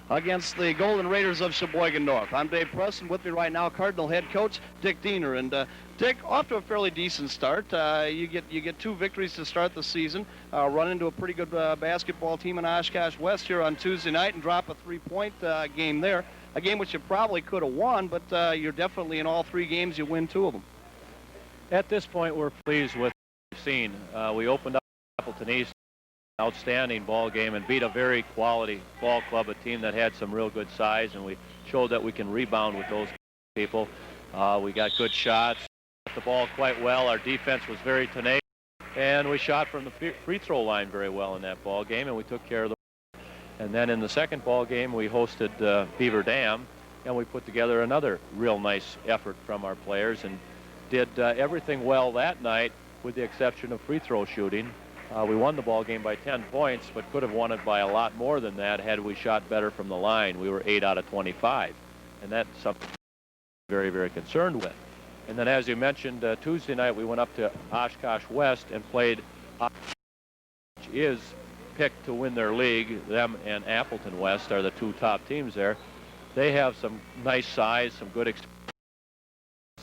against the Golden Raiders of Sheboygan North. I'm Dave Preston. With me right now, Cardinal head coach Dick Diener. And Dick, off to a fairly decent start. You get 2 victories to start the season. Run into a pretty good basketball team in Oshkosh West here on Tuesday night and drop a 3-point game there. A game which you probably could have won, but you're definitely in all 3 games you win 2 of them. At this point, we're pleased with what we've seen. We opened up Appleton East, outstanding ball game, and beat a very quality ball club, a team that had some real good size, and we showed that we can rebound with those people. We got good shots, got the ball quite well. Our defense was very tenacious, and we shot from the free throw line very well in that ball game, and we took care of the ball. And then in the second ball game, we hosted Beaver Dam, and we put together another real nice effort from our players and did everything well that night with the exception of free throw shooting. We won the ball game by 10 points, but could have won it by a lot more than that had we shot better from the line. We were 8 out of 25, and that's something I'm very, very concerned with. And then, as you mentioned, Tuesday night we went up to Oshkosh West and played, which is picked to win their league. Them and Appleton West are the 2 top teams there. They have some nice size, some good experience.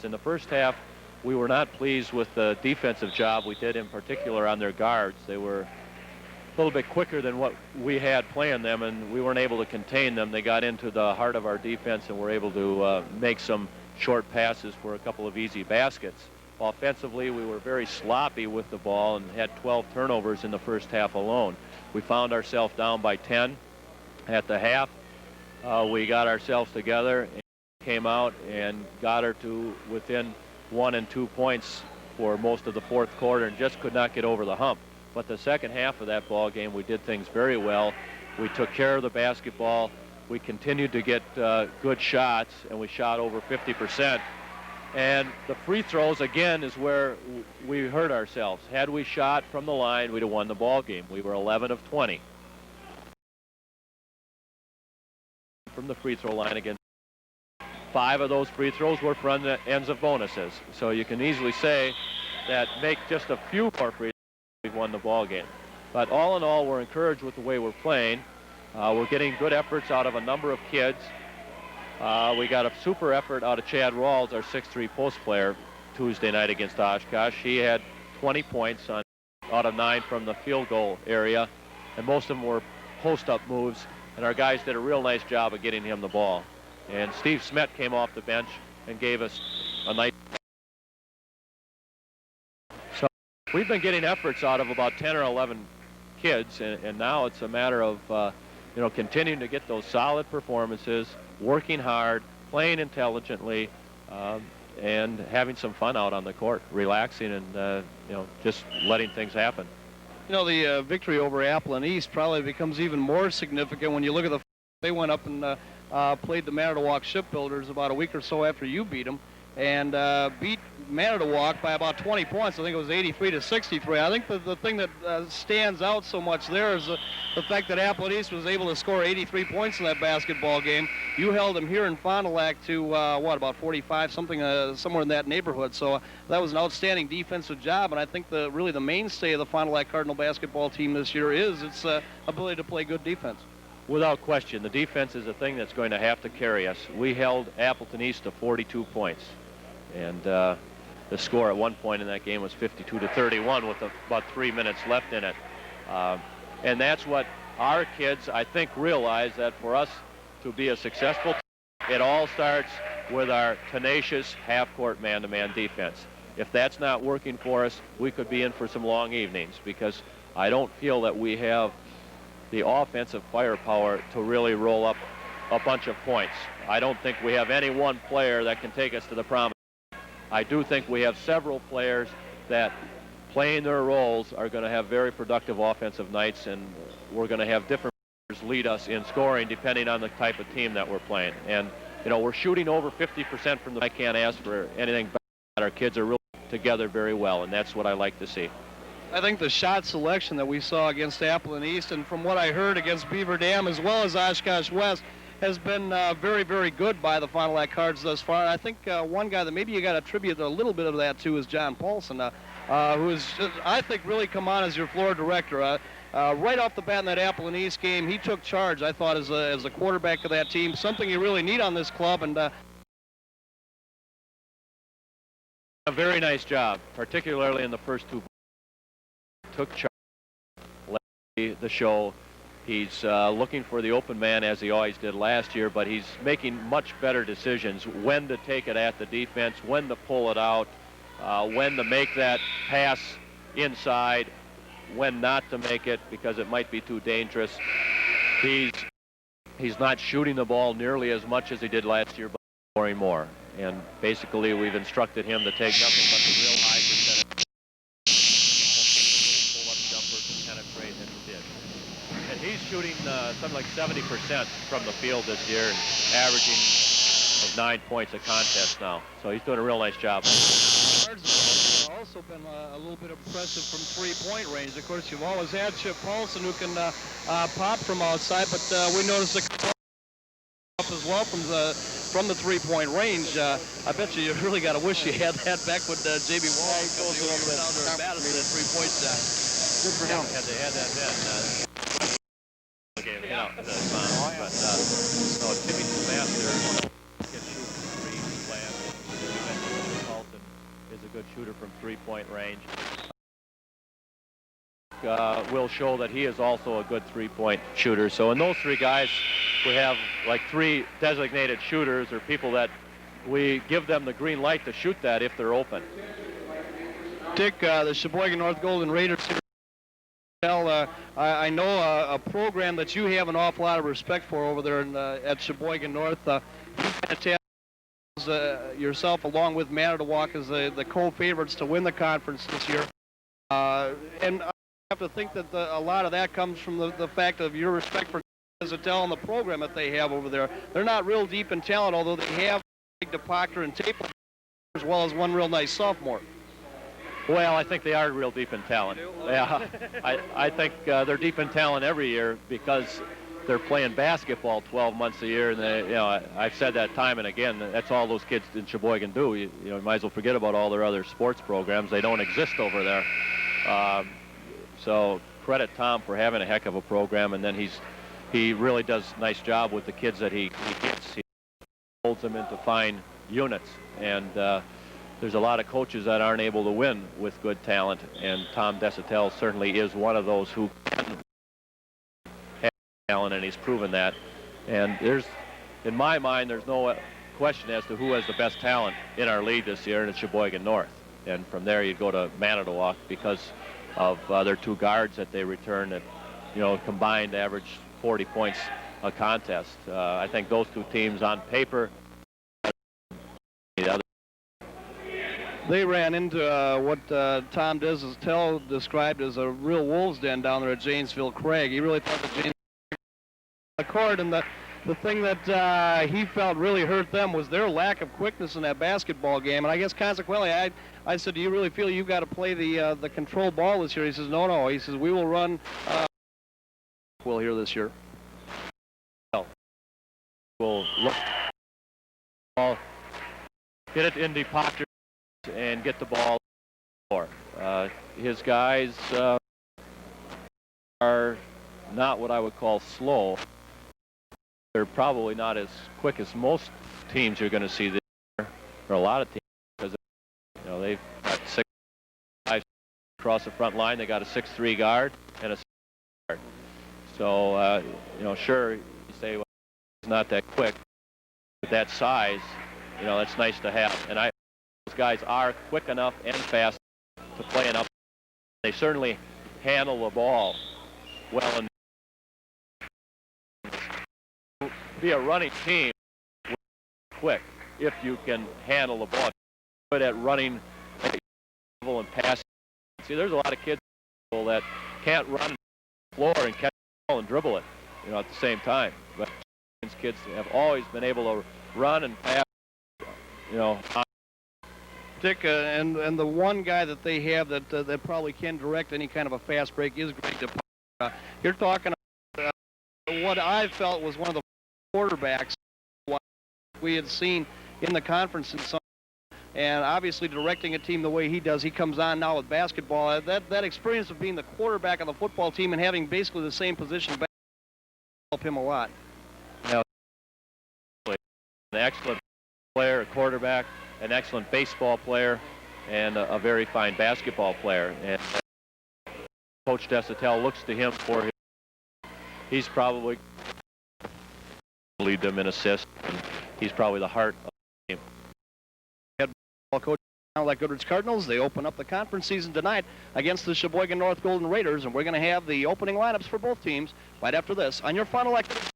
In the first half, we were not pleased with the defensive job we did, in particular on their guards. They were a little bit quicker than what we had playing them, and we weren't able to contain them. They got into the heart of our defense and were able to make some short passes for a couple of easy baskets. Offensively, we were very sloppy with the ball and had 12 turnovers in the first half alone. We found ourselves down by 10 at the half. We got ourselves together and came out and got her to within 1 and 2 points for most of the fourth quarter and just could not get over the hump. But the second half of that ball game, we did things very well. We took care of the basketball. We continued to get good shots, and we shot over 50%. And the free throws, again, is where we hurt ourselves. Had we shot from the line, we'd have won the ball game. We were 11 of 20 from the free throw line against. 5 of those free throws were from the ends of bonuses. So you can easily say that make just a few more free throws, we've won the ball game. But all in all, we're encouraged with the way we're playing. We're getting good efforts out of a number of kids. We got a super effort out of Chad Rawls, our 6'3" post player, Tuesday night against Oshkosh. He had 20 points out of 9 from the field goal area, and most of them were post-up moves, and our guys did a real nice job of getting him the ball. And Steve Smet came off the bench and gave us a nice. So we've been getting efforts out of about 10 or 11 kids, and now it's a matter of continuing to get those solid performances, working hard, playing intelligently, and having some fun out on the court, relaxing and just letting things happen. The victory over Appleton East probably becomes even more significant when you look at they went up and played the Manitowoc Shipbuilders about a week or so after you beat them, and beat Manitowoc by about 20 points. I think it was 83-63. I think the thing that stands out so much there is the fact that Appleton East was able to score 83 points in that basketball game. You held them here in Fond du Lac to, about 45, somewhere in that neighborhood. So that was an outstanding defensive job, and I think really the mainstay of the Fond du Lac Cardinal basketball team this year is its ability to play good defense. Without question, the defense is a thing that's going to have to carry us. We held Appleton East to 42 points, and the score at one point in that game was 52-31 with about 3 minutes left in it. And that's what our kids, I think, realize, that for us to be a successful team, it all starts with our tenacious half-court man-to-man defense. If that's not working for us, we could be in for some long evenings, because I don't feel that we have the offensive firepower to really roll up a bunch of points. I don't think we have any one player that can take us to the promised land. I do think we have several players that, playing their roles, are going to have very productive offensive nights, and we're going to have different players lead us in scoring depending on the type of team that we're playing. And we're shooting over 50% from the. I can't ask for anything better. Our kids are really together very well, and that's what I like to see. I think the shot selection that we saw against Appleton East, and from what I heard against Beaver Dam as well as Oshkosh West, has been very, very good by the Fond du Lac Cards thus far. I think one guy that maybe you got to attribute a little bit of that to is John Paulson, who has, I think, really come on as your floor director. right off the bat in that Appleton East game, he took charge, I thought, as a quarterback of that team, something you really need on this club. And a very nice job, particularly in the first two. Took charge, led the show. He's looking for the open man as he always did last year, but he's making much better decisions when to take it at the defense, when to pull it out, when to make that pass inside, when not to make it because it might be too dangerous. He's not shooting the ball nearly as much as he did last year, but scoring more. And basically, we've instructed him to take nothing but the real high percentage pull-up jumper to penetrate, and he did. And he's shooting something like 70% from the field this year and averaging 9 points a contest now. So he's doing a real nice job. Also been a little bit impressive from three-point range. Of course, you've always had Chip Paulson who can pop from outside, but we noticed a up as well from the three-point range. I bet you really got to wish you had that back when J.B. Wallace goes down there and Madison at three-point shot. Good for him. Had they had that then, game, but no, Timmy Master can shoot from three slam. Paulson is a good shooter from three-point range. Will show that he is also a good three-point shooter. So in those three guys, we have like three designated shooters or people that we give them the green light to shoot that if they're open. Dick, the Sheboygan North Golden Raiders here. I know a program that you have an awful lot of respect for over there at Sheboygan North. Yourself along with Manitowoc as the co-favorites to win the conference this year. And I have to think that a lot of that comes from the fact of your respect for Zittel and the program that they have over there. They're not real deep in talent, although they have DePoctor and Tape as well as one real nice sophomore. Well, I think they are real deep in talent. Yeah, I think they're deep in talent every year because they're playing basketball 12 months a year, and I've said that time and again. That's all those kids in Sheboygan do. You might as well forget about all their other sports programs. They don't exist over there. So credit Tom for having a heck of a program, and then he really does a nice job with the kids that he gets. He holds them into fine units, and there's a lot of coaches that aren't able to win with good talent, and Tom Desitel certainly is one of those who can have talent, and he's proven that. And in my mind, there's no question as to who has the best talent in our league this year, and it's Sheboygan North. And from there, you go to Manitowoc because of their two guards that they return that, combined average 40 points a contest. I think those two teams on paper, they ran into what Tom Desitel described as a real wolves den down there at Janesville Craig. He really thought that Janesville the court, and the thing that he felt really hurt them was their lack of quickness in that basketball game. And I guess consequently, I said, do you really feel you've got to play the control ball this year? He says, no. He says, we will run well here this year. We'll look, get it in the pocket and get the ball for. His guys are not what I would call slow. They're probably not as quick as most teams you're going to see this year, or a lot of teams, because they've got 6 guys across the front line. They got a 6'3" guard and a 6 guard. So sure, you say, well, he's not that quick, but that size, that's nice to have. And those guys are quick enough and fast to play enough. They certainly handle the ball well enough. Be a running team quick if you can handle the ball. Good at running and passing. See, there's a lot of kids that can't run the floor and catch the ball and dribble it, at the same time. But these kids have always been able to run and pass, Dick, and the one guy that they have that probably can direct any kind of a fast break is Greg DePoctor. You're talking about what I felt was one of the quarterbacks we had seen in the conference in some and obviously directing a team the way he does. He comes on now with basketball. That experience of being the quarterback of the football team and having basically the same position help him a lot. Now, an excellent player, a quarterback, an excellent baseball player, and a very fine basketball player. And Coach Desatel looks to him for his. He's probably lead them in assists. He's probably the heart of the game. Head ball coach like Goodrich Cardinals. They open up the conference season tonight against the Sheboygan North Golden Raiders, and we're going to have the opening lineups for both teams right after this on your Final Activity.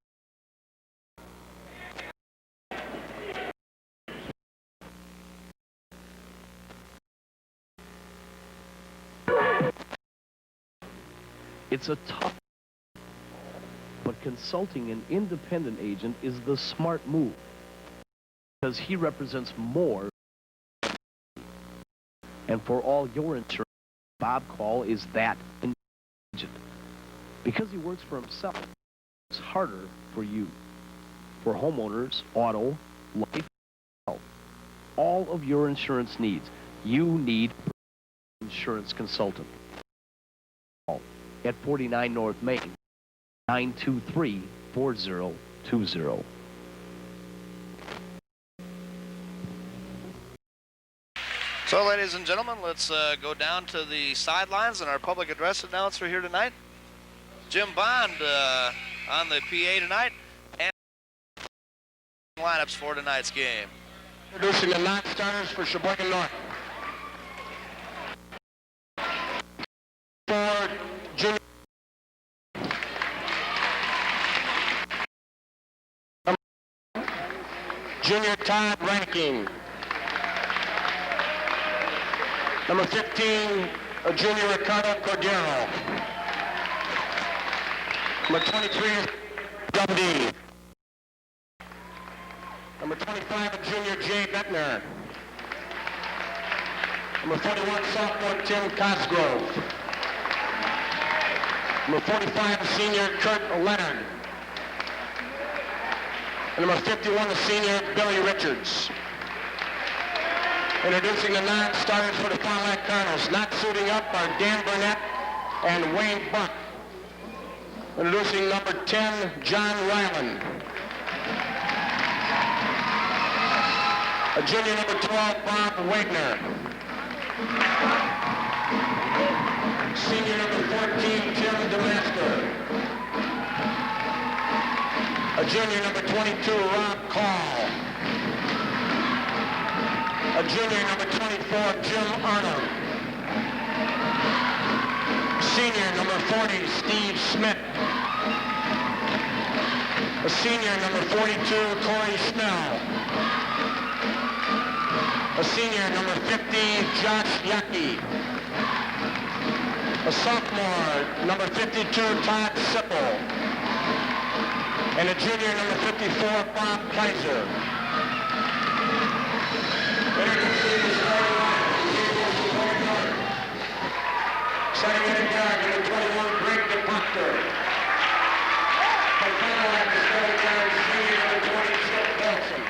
It's a tough, but consulting an independent agent is the smart move because he represents more. And for all your insurance, Bob Call is that agent. Because he works for himself, it's harder for you. For homeowners, auto, life, health, all of your insurance needs, you need an insurance consultant. At 49 North Main, 923-4020. So, ladies and gentlemen, let's go down to the sidelines and our public address announcer here tonight, Jim Bond, on the PA tonight, and lineups for tonight's game. Introducing the non-starters for Sheboygan North. For Junior Todd Reinking. Number 15, Junior Ricardo Cordero. Number 23, Double D. Number 25, Junior Jay Bettner. Number 41, sophomore Tim Cosgrove. Number 45, Senior Kurt Leonard. And number 51, the senior Billy Richards. Introducing the non-starters for the Fond du Lac Cardinals. Not suiting up are Dan Burnett and Wayne Buck. Introducing number 10, John Ryland. A junior number 12, Bob Wagner. Senior number 14, Tim DeMaster. A junior number 22, Rob Call. A junior number 24, Jim Arnold. Senior number 40, Steve Smith. A senior number 42, Corey Snell. A senior number 50, Josh Yaki. A sophomore, number 52, Todd Sipple. And a junior number 54, Bob Kaiser. Introducing the starting line. Starting in guard, number 21, Greg DePoctor. From Fond du Lac, the starting guard, senior number 20, Chip Nelson.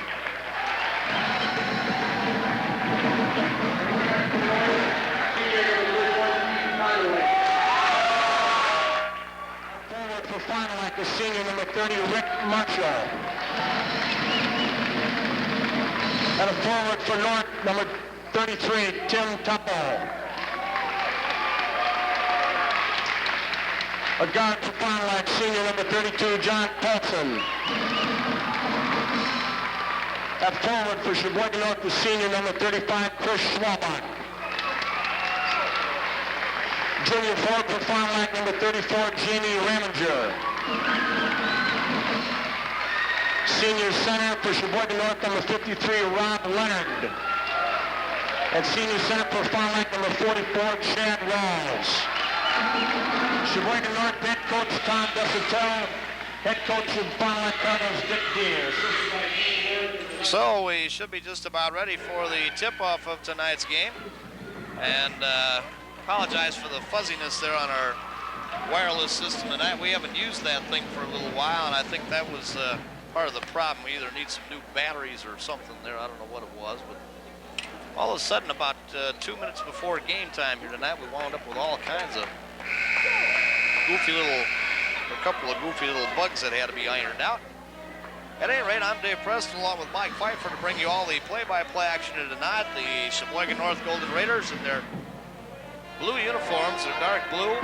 Senior number 21, Conway. Forward for Fond du Lac, the senior number 30, Rick Marshall. And a forward for North, number 33, Tim Tupple. A guard for Fond du Lac, senior number 32, John Paulson. A forward for Sheboygan North, the senior number 35, Chris Schwabach. Junior forward for Fond du Lac, number 34, Jamie Raminger. Senior center for Sheboygan North, number 53, Rob Leonard. And senior center for Fond du Lac, number 44, Chad Rawls. Sheboygan North head coach Tom Desatel, head coach of Fond du Lac Cardinals, Dick Deere. So we should be just about ready for the tip-off of tonight's game. And apologize for the fuzziness there on our wireless system tonight. We haven't used that thing for a little while, and I think that was part of the problem. We either need some new batteries or something there. I don't know what it was, but All of a sudden, about 2 minutes before game time here tonight, we wound up with all kinds of a couple of goofy little bugs that had to be ironed out. At any rate, I'm Dave Preston along with Mike Pfeiffer to bring you all the play-by-play action of tonight. The Sheboygan North Golden Raiders in their blue uniforms, their dark blue.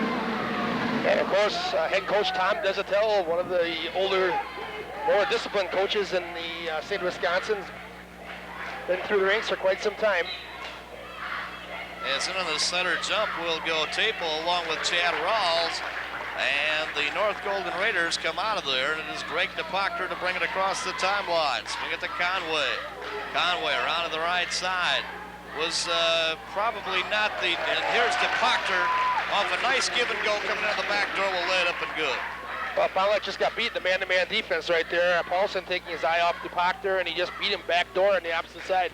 And of course, head coach Tom Desatel, one of the older, more disciplined coaches in the state of Wisconsin, been through the ranks for quite some time. As in on the center jump will go Taple along with Chad Rawls. And the North Golden Raiders come out of there, and it is Greg DePachter to bring it across the timeline. Swing it to Conway. Conway around to the right side. Was probably not the, and here's DePachter off a nice give and go coming out the back door, will lay it up and good. Well, Powlett just got beat in the man-to-man defense right there. Paulson taking his eye off DePachter, and he just beat him back door on the opposite side.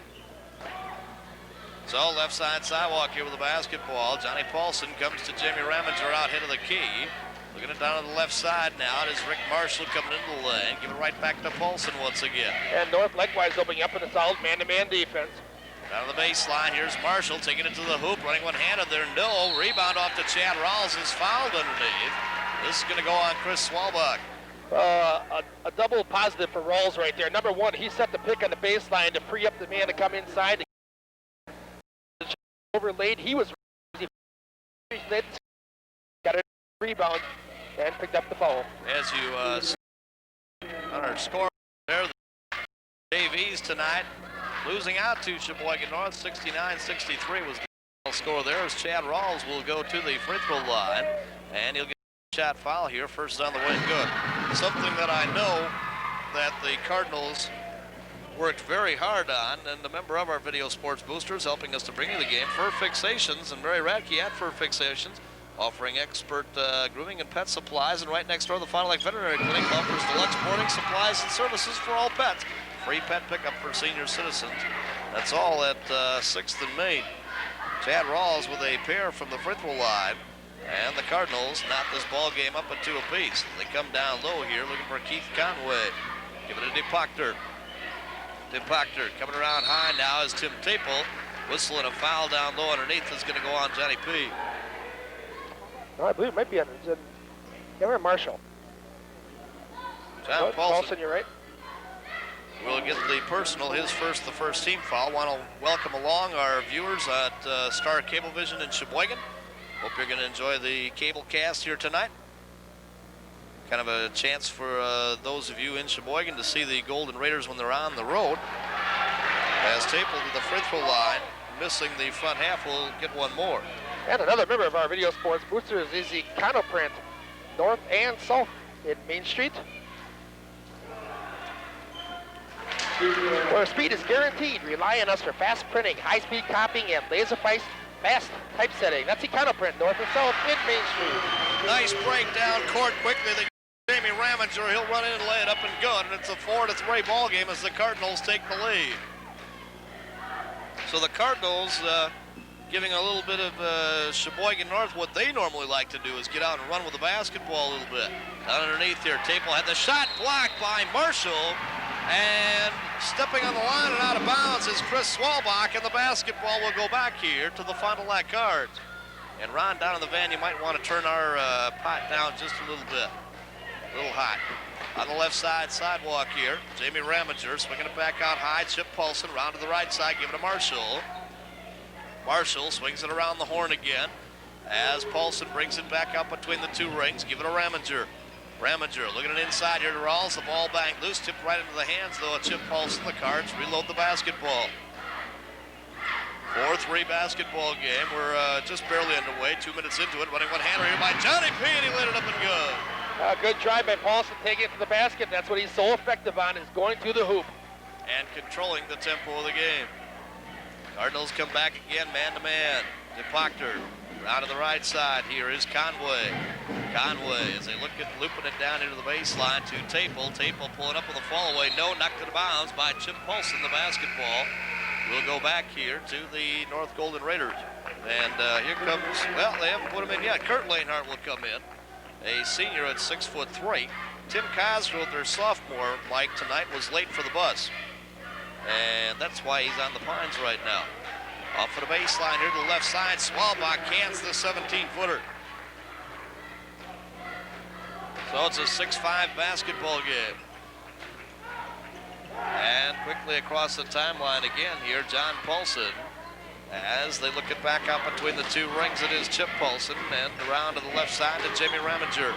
So left side sidewalk here with the basketball. Johnny Paulson comes to Jamie Raminger out hit of the key. Looking it down on the left side now. It is Rick Marshall coming into the lane. Give it right back to Paulson once again. And North likewise opening up in a solid man-to-man defense. Down to the baseline, here's Marshall taking it to the hoop, running one-handed there. No, rebound off to Chad Rawls, is fouled underneath. This is going to go on Chris Swalbach. A double positive for Rawls right there. Number one, he set the pick on the baseline to free up the man to come inside. Overlaid, he was got a rebound and picked up the foul. As you see on our score there, the Davies tonight losing out to Sheboygan North. 69-63 was the score there, as Chad Rawls will go to the free throw line, and he'll get a shot foul here. First on the way, good. Something that I know that the Cardinals worked very hard on, and a member of our Video Sports Boosters helping us to bring you the game, Fur Fixations, and Barry Radke at Fur Fixations, offering expert grooming and pet supplies, and right next door, the Fond du Lac Veterinary Clinic offers deluxe boarding supplies and services for all pets. Free pet pickup for senior citizens. That's all at 6th and Main. Chad Rawls with a pair from the free throw line, and the Cardinals knot this ball game up at 2 apiece. They come down low here looking for Keith Conway. Give it to DePachter. DePachter coming around high now is Tim Taple. Whistling a foul down low underneath is going to go on Johnny P. No, I believe it might be on Aaron Marshall. John Paulson, you're right. Will get the personal, the first team foul. Want to welcome along our viewers at Star Cablevision in Sheboygan. Hope you're going to enjoy the cable cast here tonight. Kind of a chance for those of you in Sheboygan to see the Golden Raiders when they're on the road. As Taple to the free throw line, missing the front half, will get one more. And another member of our Video Sports Boosters is the Econoprint, north and south in Main Street. Where speed is guaranteed. Rely on us for fast printing, high-speed copying, and fast typesetting. That's Econoprint, north and south in Main Street. Nice breakdown court quickly. Jamie Raminger, he'll run in and lay it up and good, and it's a 4-3 ball game as the Cardinals take the lead. So the Cardinals giving a little bit of Sheboygan North what they normally like to do is get out and run with the basketball a little bit. Down underneath here, Taple had the shot blocked by Marshall, and stepping on the line and out of bounds is Chris Swalbach, and the basketball will go back here to the Fond du Lac Cards. And Ron, down in the van, you might want to turn our pot down just a little bit. A little hot. On the left side sidewalk here, Jamie Raminger swinging it back out high. Chip Paulson round to the right side, give it to Marshall. Marshall swings it around the horn again as Paulson brings it back up between the two rings. Give it to Raminger. Raminger looking at inside here to Rawls. The ball banged loose, tipped right into the hands though of Chip Paulson. The Cards reload the basketball. 4-3 basketball game. We're just barely underway. 2 minutes into it. Running one-hander here by Johnny P, and he laid it up and good. Good try by Paulson taking it to the basket. That's what he's so effective on, is going through the hoop. And controlling the tempo of the game. Cardinals come back again, man-to-man. DePachter out of the right side. Here is Conway. Conway, as they look at looping it down into the baseline to Taple. Taple pulling up with a fall away. No, knocked it bounds by Chip Paulson, the basketball. We'll go back here to the North Golden Raiders. And here comes, well, they haven't put him in yet. Kurt Lanehart will come in, a senior at 6'3". Tim Cosgrove, their sophomore, Mike, tonight was late for the bus. And that's why he's on the Pines right now. Off of the baseline here to the left side. Swalbach cans the 17-footer. So it's a 6-5 basketball game. And quickly across the timeline again here, John Paulson. As they look it back out between the two rings, it is Chip Paulson, and around to the left side to Jamie Raminger.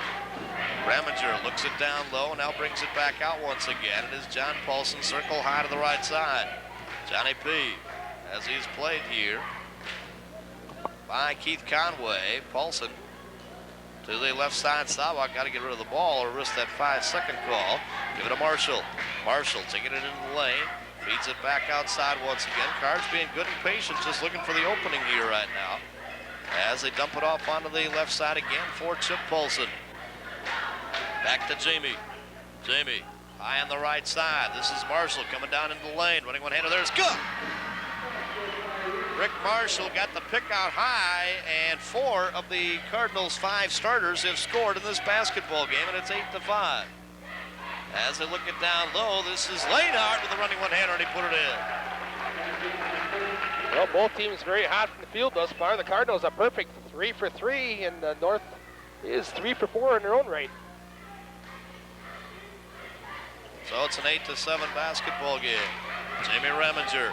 Raminger looks it down low, now brings it back out once again. It is John Paulson, circle high to the right side. Johnny P, as he's played here by Keith Conway. Paulson to the left side. Sawak got to get rid of the ball or risk that 5-second call. Give it to Marshall. Marshall taking it into the lane. Feeds it back outside once again. Cards being good and patient, just looking for the opening here right now. As they dump it off onto the left side again for Chip Paulson. Back to Jamie. Jamie high on the right side. This is Marshall coming down into the lane. Running one-hander. There's good. Rick Marshall got the pick out high, and 4 of the Cardinals' 5 starters have scored in this basketball game, and it's 8-5. As they look it down low, this is Lanehart with a running one-hander, and he put it in. Well, both teams very hot from the field thus far. The Cardinals are perfect 3 for 3, and the North is 3 for 4 in their own right. So it's an 8-7 basketball game. Jamie Raminger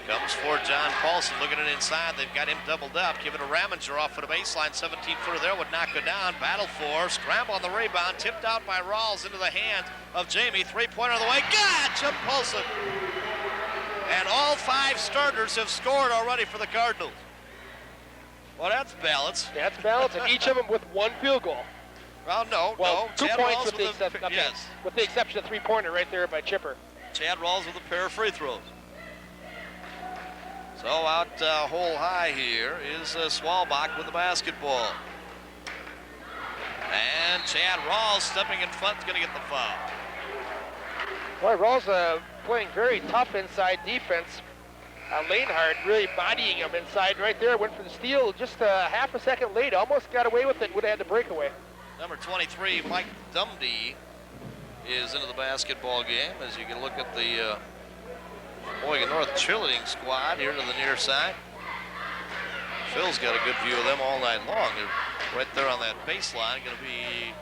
comes for John Paulson, looking it inside. They've got him doubled up. Give it to Raminger off of the baseline. 17-footer there would knock it down. Battle for, scramble on the rebound. Tipped out by Rawls into the hands of Jamie. Three-pointer on the way. God, Chip Paulson. And all 5 starters have scored already for the Cardinals. Well, that's balance. That's balance, and each of them with 1 field goal. Well, no. 2 Chad points Rawls with the exception. Okay. Yes. With the exception of 3-pointer right there by Chipper. Chad Rawls with a pair of free throws. So out hole high here is Swalbach with the basketball. And Chad Rawls stepping in front is going to get the foul. Boy, Rawls playing very tough inside defense. Lanehart really bodying him inside right there. Went for the steal just half a second late. Almost got away with it. Would have had the breakaway. Number 23, Mike Dumdy, is into the basketball game. As you can look at the Sheboygan North cheerleading squad here to the near side. Phil's got a good view of them all night long. They're right there on that baseline. Going to be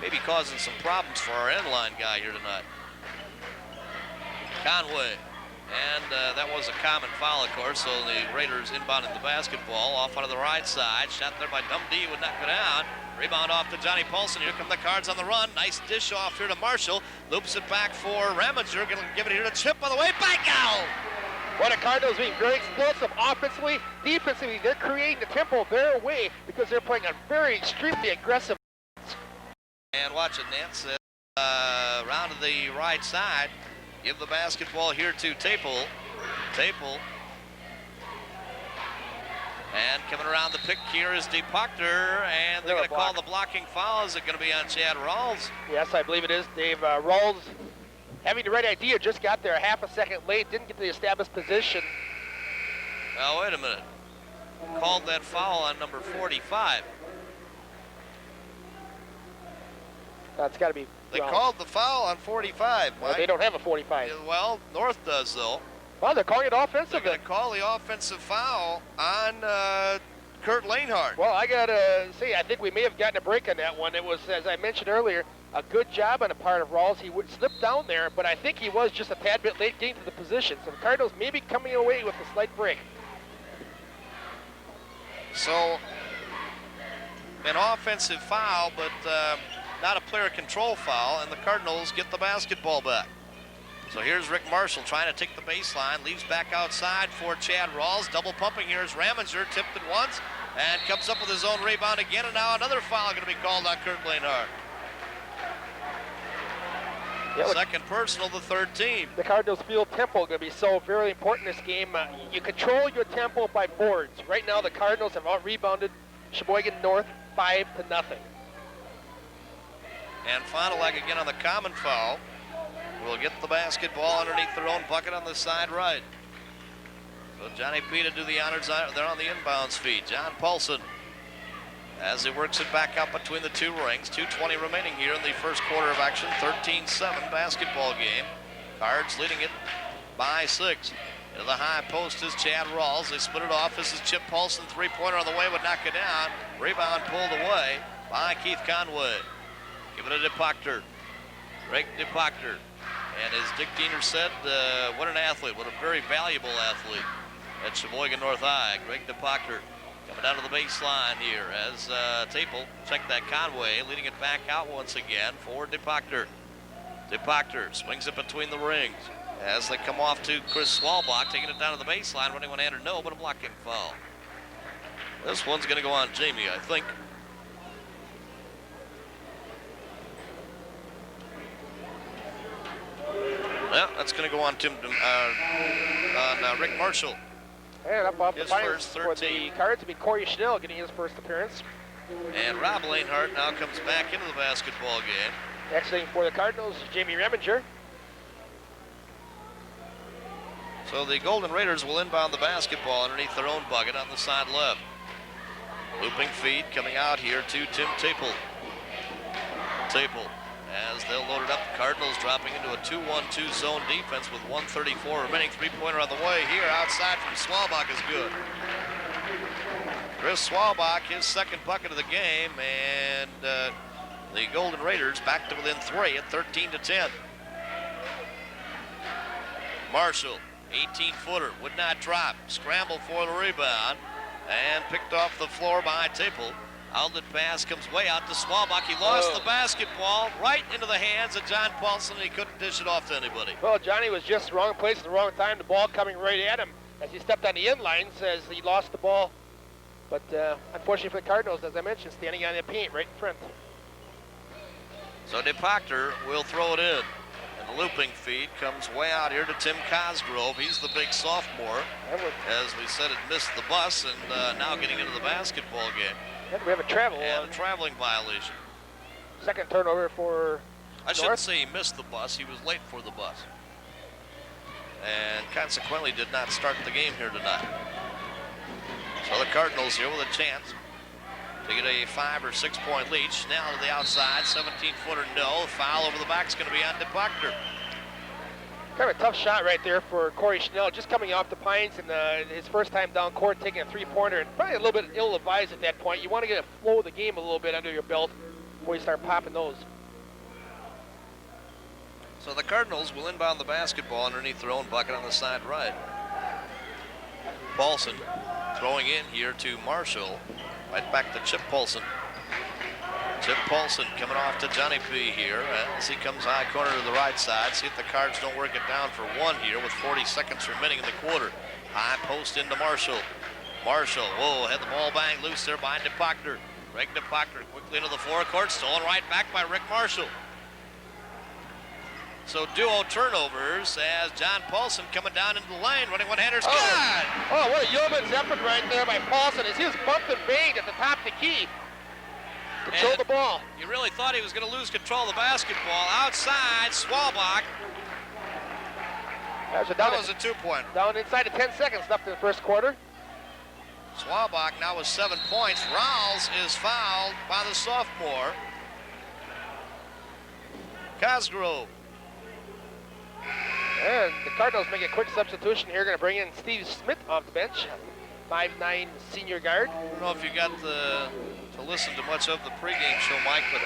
maybe causing some problems for our end line guy here tonight. Conway. And that was a common foul, of course, so the Raiders inbounded the basketball off onto the right side. Shot there by Dumdy, would not go down. Rebound off to Johnny Paulson. Here come the Cards on the run. Nice dish off here to Marshall. Loops it back for Raminger. Going to give it here to Chip on the way. Back out! Well, the Cardinals being very explosive offensively. Defensively, they're creating the tempo their way because they're playing a very extremely aggressive. And watch it, Nance. Round to the right side. Give the basketball here to Taple. Taple. And coming around the pick here is DePuckner, and they're going to call the blocking foul. Is it going to be on Chad Rawls? Yes, I believe it is. Dave Rawls, having the right idea, just got there a half a second late, didn't get the established position. Now, wait a minute. Called that foul on number 45. That's got to be. They called the foul on 45. Well, they don't have a 45. Well, North does, though. Well, they're calling it offensive. They're going to call the offensive foul on Kurt Lanehart. Well, I got to say, I think we may have gotten a break on that one. It was, as I mentioned earlier, a good job on the part of Rawls. He would slip down there, but I think he was just a tad bit late getting to the position. So the Cardinals may be coming away with a slight break. So, an offensive foul, but not a player control foul, and the Cardinals get the basketball back. So here's Rick Marshall trying to take the baseline, leaves back outside for Chad Rawls. Double pumping here is Raminger, tipped it once, and comes up with his own rebound again, and now another foul going to be called on Kurt Lanehart. Yeah, second personal, the third team. The Cardinals field tempo going to be so very important in this game. You control your tempo by boards. Right now, the Cardinals have out-rebounded Sheboygan North 5-0. And Fond du Lac again on the common foul. Will get the basketball underneath their own bucket on the side right. So Johnny P to do the honors there on the inbounds feed. John Paulson, as he works it back up between the two rings. 2:20 remaining here in the first quarter of action. 13-7 basketball game. Cards leading it by 6. Into the high post is Chad Rawls. They split it off. This is Chip Paulson. Three-pointer on the way, would knock it down. Rebound pulled away by Keith Conway. Give it to DePachter. Greg DePachter. And as Dick Diener said, what an athlete. What a very valuable athlete at Sheboygan North High. Greg DePachter coming down to the baseline here as Taple checked that Conway, leading it back out once again for DePachter. DePachter swings it between the rings as they come off to Chris Swalbach, taking it down to the baseline, running one-hander, no, but a blocking foul. This one's going to go on Jamie, I think. Yeah, that's going to go on Rick Marshall. And up off the His fines first for the 13. Cards to be Corey Schnell getting his first appearance. And Rob Lanehart now comes back into the basketball game. Exiting for the Cardinals, Jamie Reminger. So the Golden Raiders will inbound the basketball underneath their own bucket on the side left. Looping feed coming out here to Tim Taple. Taple, as they'll load it up, the Cardinals dropping into a 2-1-2 zone defense with 1:34 remaining. Three-pointer on the way here, outside from Swalbach is good. Chris Swalbach, his second bucket of the game, and the Golden Raiders back to within 3 at 13-10. Marshall, 18-footer, would not drop. Scramble for the rebound, and picked off the floor by Taple. Outlet pass comes way out to Swalbach. He lost the basketball right into the hands of John Paulson, and he couldn't dish it off to anybody. Well, Johnny was just wrong place at the wrong time. The ball coming right at him as he stepped on the end lines as he lost the ball. But unfortunately for the Cardinals, as I mentioned, standing on the paint right in front. So DePachter will throw it in. And the looping feed comes way out here to Tim Cosgrove. He's the big sophomore. As we said, it missed the bus and now getting into the basketball game. And we have a travel. And a traveling violation. Second turnover for I shouldn't say he missed the bus. He was late for the bus. And consequently did not start the game here tonight. So the Cardinals here with a chance to get a 5 or 6 point lead. Now to the outside, 17-footer, no. Foul over the back is going to be on DePachter. Kind of a tough shot right there for Corey Schnell, just coming off the Pines and his first time down court, taking a three-pointer, and probably a little bit ill-advised at that point. You want to get a flow of the game a little bit under your belt before you start popping those. So the Cardinals will inbound the basketball underneath their own bucket on the side right. Paulson throwing in here to Marshall. Right back to Chip Paulson. Chip Paulson coming off to Johnny P here as he comes high corner to the right side. See if the Cards don't work it down for one here with 40 seconds remaining in the quarter. High post into Marshall. Marshall, whoa, had the ball banged loose there by DePachter. Greg DePachter quickly into the forecourt, stolen right back by Rick Marshall. So duo turnovers as John Paulson coming down into the lane, running one-handers. Good! Oh, what a yeoman's effort right there by Paulson as he was bumped and banged at the top of the key. Control the ball. You really thought he was going to lose control of the basketball. Outside, Swalbach. That was a two-pointer. Down inside of 10 seconds left in the first quarter. Swalbach now with 7 points. Rawls is fouled by the sophomore. Cosgrove. And the Cardinals make a quick substitution here. Going to bring in Steve Smith off the bench. 5'9" senior guard. I don't know if you got to listen to much of the pregame show, Mike, but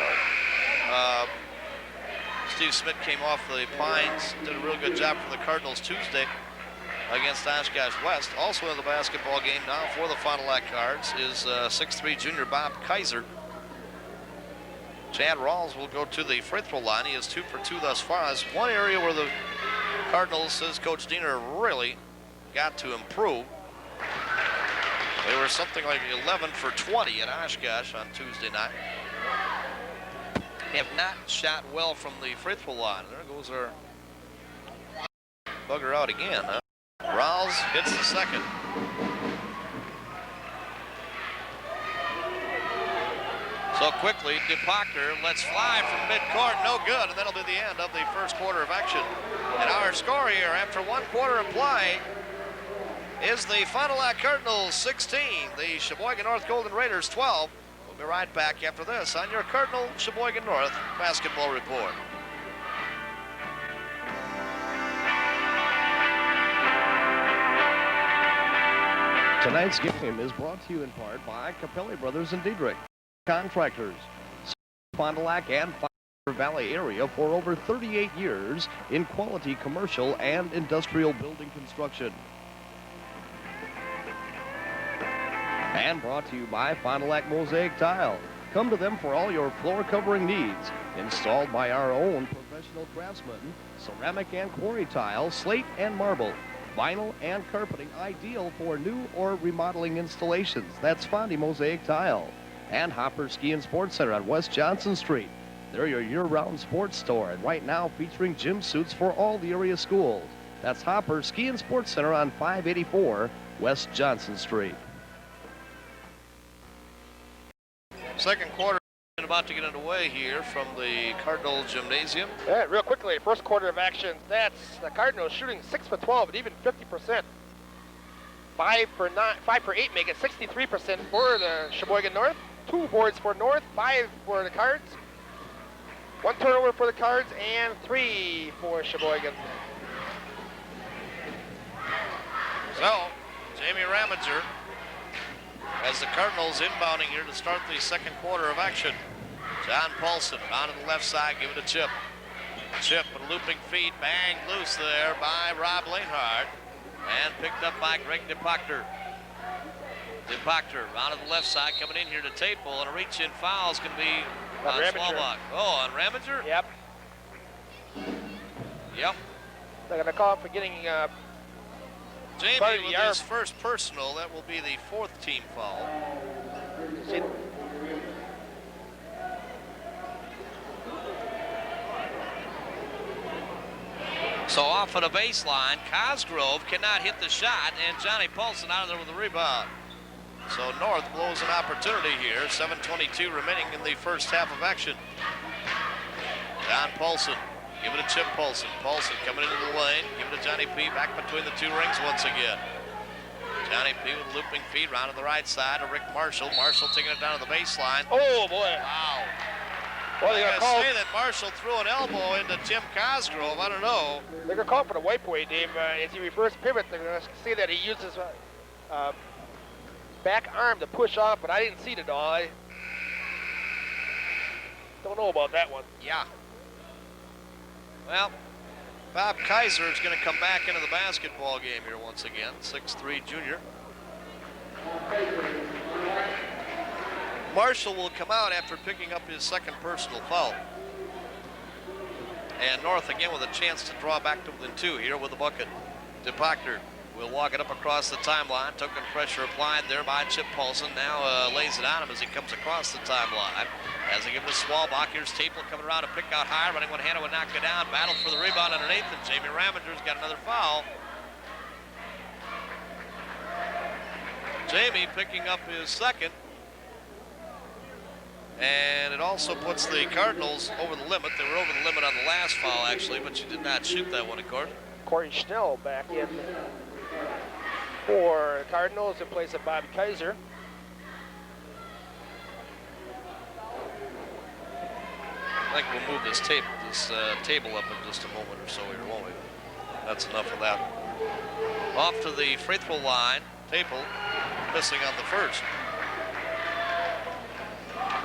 Steve Smith came off the Pines, did a real good job for the Cardinals Tuesday against Oshkosh West. Also in the basketball game now for the Fond du Lac Cards is 6'3" junior Bob Kaiser. Chad Rawls will go to the free throw line. He is 2 for 2 thus far. That's one area where the Cardinals, says Coach Diener, really got to improve. They were something like 11 for 20 at Oshkosh on Tuesday night. Have not shot well from the free throw line. There goes our bugger out again, huh? Rawls hits the second. So quickly, DePachter lets fly from midcourt, no good, and that'll be the end of the first quarter of action. And our score here after 1 quarter of play is the Fond du Lac Cardinals 16, the Sheboygan North Golden Raiders 12. We'll be right back after this on your Cardinal Sheboygan North basketball report. Tonight's game is brought to you in part by Capelli Brothers and Diedrich, contractors, Fond du Lac and Fire Valley area for over 38 years in quality commercial and industrial building construction. And brought to you by Fond du Lac Mosaic Tile. Come to them for all your floor covering needs. Installed by our own professional craftsmen, ceramic and quarry tile, slate and marble, vinyl and carpeting, ideal for new or remodeling installations. That's Fondy Mosaic Tile. And Hopper Ski and Sports Center on West Johnson Street. They're your year-round sports store, and right now featuring gym suits for all the area schools. That's Hopper Ski and Sports Center on 584 West Johnson Street. Second quarter about to get underway here from the Cardinal Gymnasium. Yeah, real quickly, first quarter of action. That's the Cardinals shooting 6 for 12 at even 50%. 5 for 8 make it 63% for the Sheboygan North. 2 boards for North, 5 for the Cards. 1 turnover for the Cards and 3 for Sheboygan. So, Jamie Ramager as the Cardinals inbounding here to start the second quarter of action. John Paulson on to the left side, give it a chip. Chip with a looping feed, bang, loose there by Rob Lanehart. And picked up by Greg DePachter. DePachter on to the left side, coming in here to Taple, and a reach-in foul is going to be on Swalbach. Oh, on Ramager? Yep. Yep. They're going to call him for getting Jamie with his first personal. That will be the 4th team foul. See? So off of the baseline, Cosgrove cannot hit the shot, and Johnny Paulson out of there with the rebound. So North blows an opportunity here. 7:22 remaining in the first half of action. John Paulson, give it to Chip Paulson. Paulson coming into the lane, give it to Johnny P. Back between the 2 rings once again. Johnny P. with a looping feed round to the right side to Rick Marshall. Marshall taking it down to the baseline. Oh, boy. Wow. Well, I they're gotta say that Marshall threw an elbow into Jim Cosgrove. I don't know. They're going to call for the wipe away, Dave. As he reverse pivot, they're going to see that he uses back arm to push off, but I didn't see it at all. I don't know about that one. Yeah. Well, Bob Kaiser is going to come back into the basketball game here once again. 6'3" junior. Marshall will come out after picking up his second personal foul. And North again with a chance to draw back to within 2 here with the bucket. DePachter will walk it up across the timeline. Token pressure applied there by Chip Paulson. Now lays it on him as he comes across the timeline. As they give it to Swalbach, here's Taple coming around to pick out high. Running one-handed would knock it down. Battle for the rebound underneath, and Jamie Ramager's got another foul. Jamie picking up his second. And it also puts the Cardinals over the limit. They were over the limit on the last foul, actually, but you did not shoot that one, of course. Corey Schnell back in for Cardinals in place of Bobby Kaiser. I think we'll move this table up in just a moment or so here, won't we? That's enough of that. Off to the free throw line. Taple missing on the first.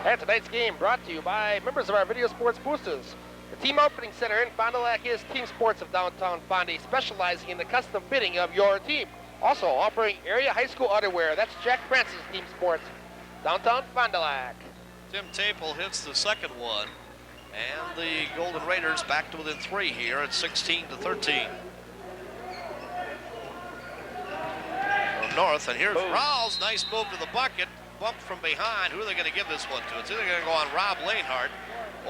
And tonight's game brought to you by members of our Video Sports Boosters. The Team Outfitting Center in Fond du Lac is Team Sports of downtown Fondy, specializing in the custom fitting of your team. Also offering area high school outerwear. That's Jack Francis Team Sports, downtown Fond du Lac. Tim Taple hits the second one, and the Golden Raiders back to within 3 here at 16-13. From North, and here's Rawls. Nice move to the bucket. Bumped from behind. Who are they going to give this one to? It's either going to go on Rob Lanehart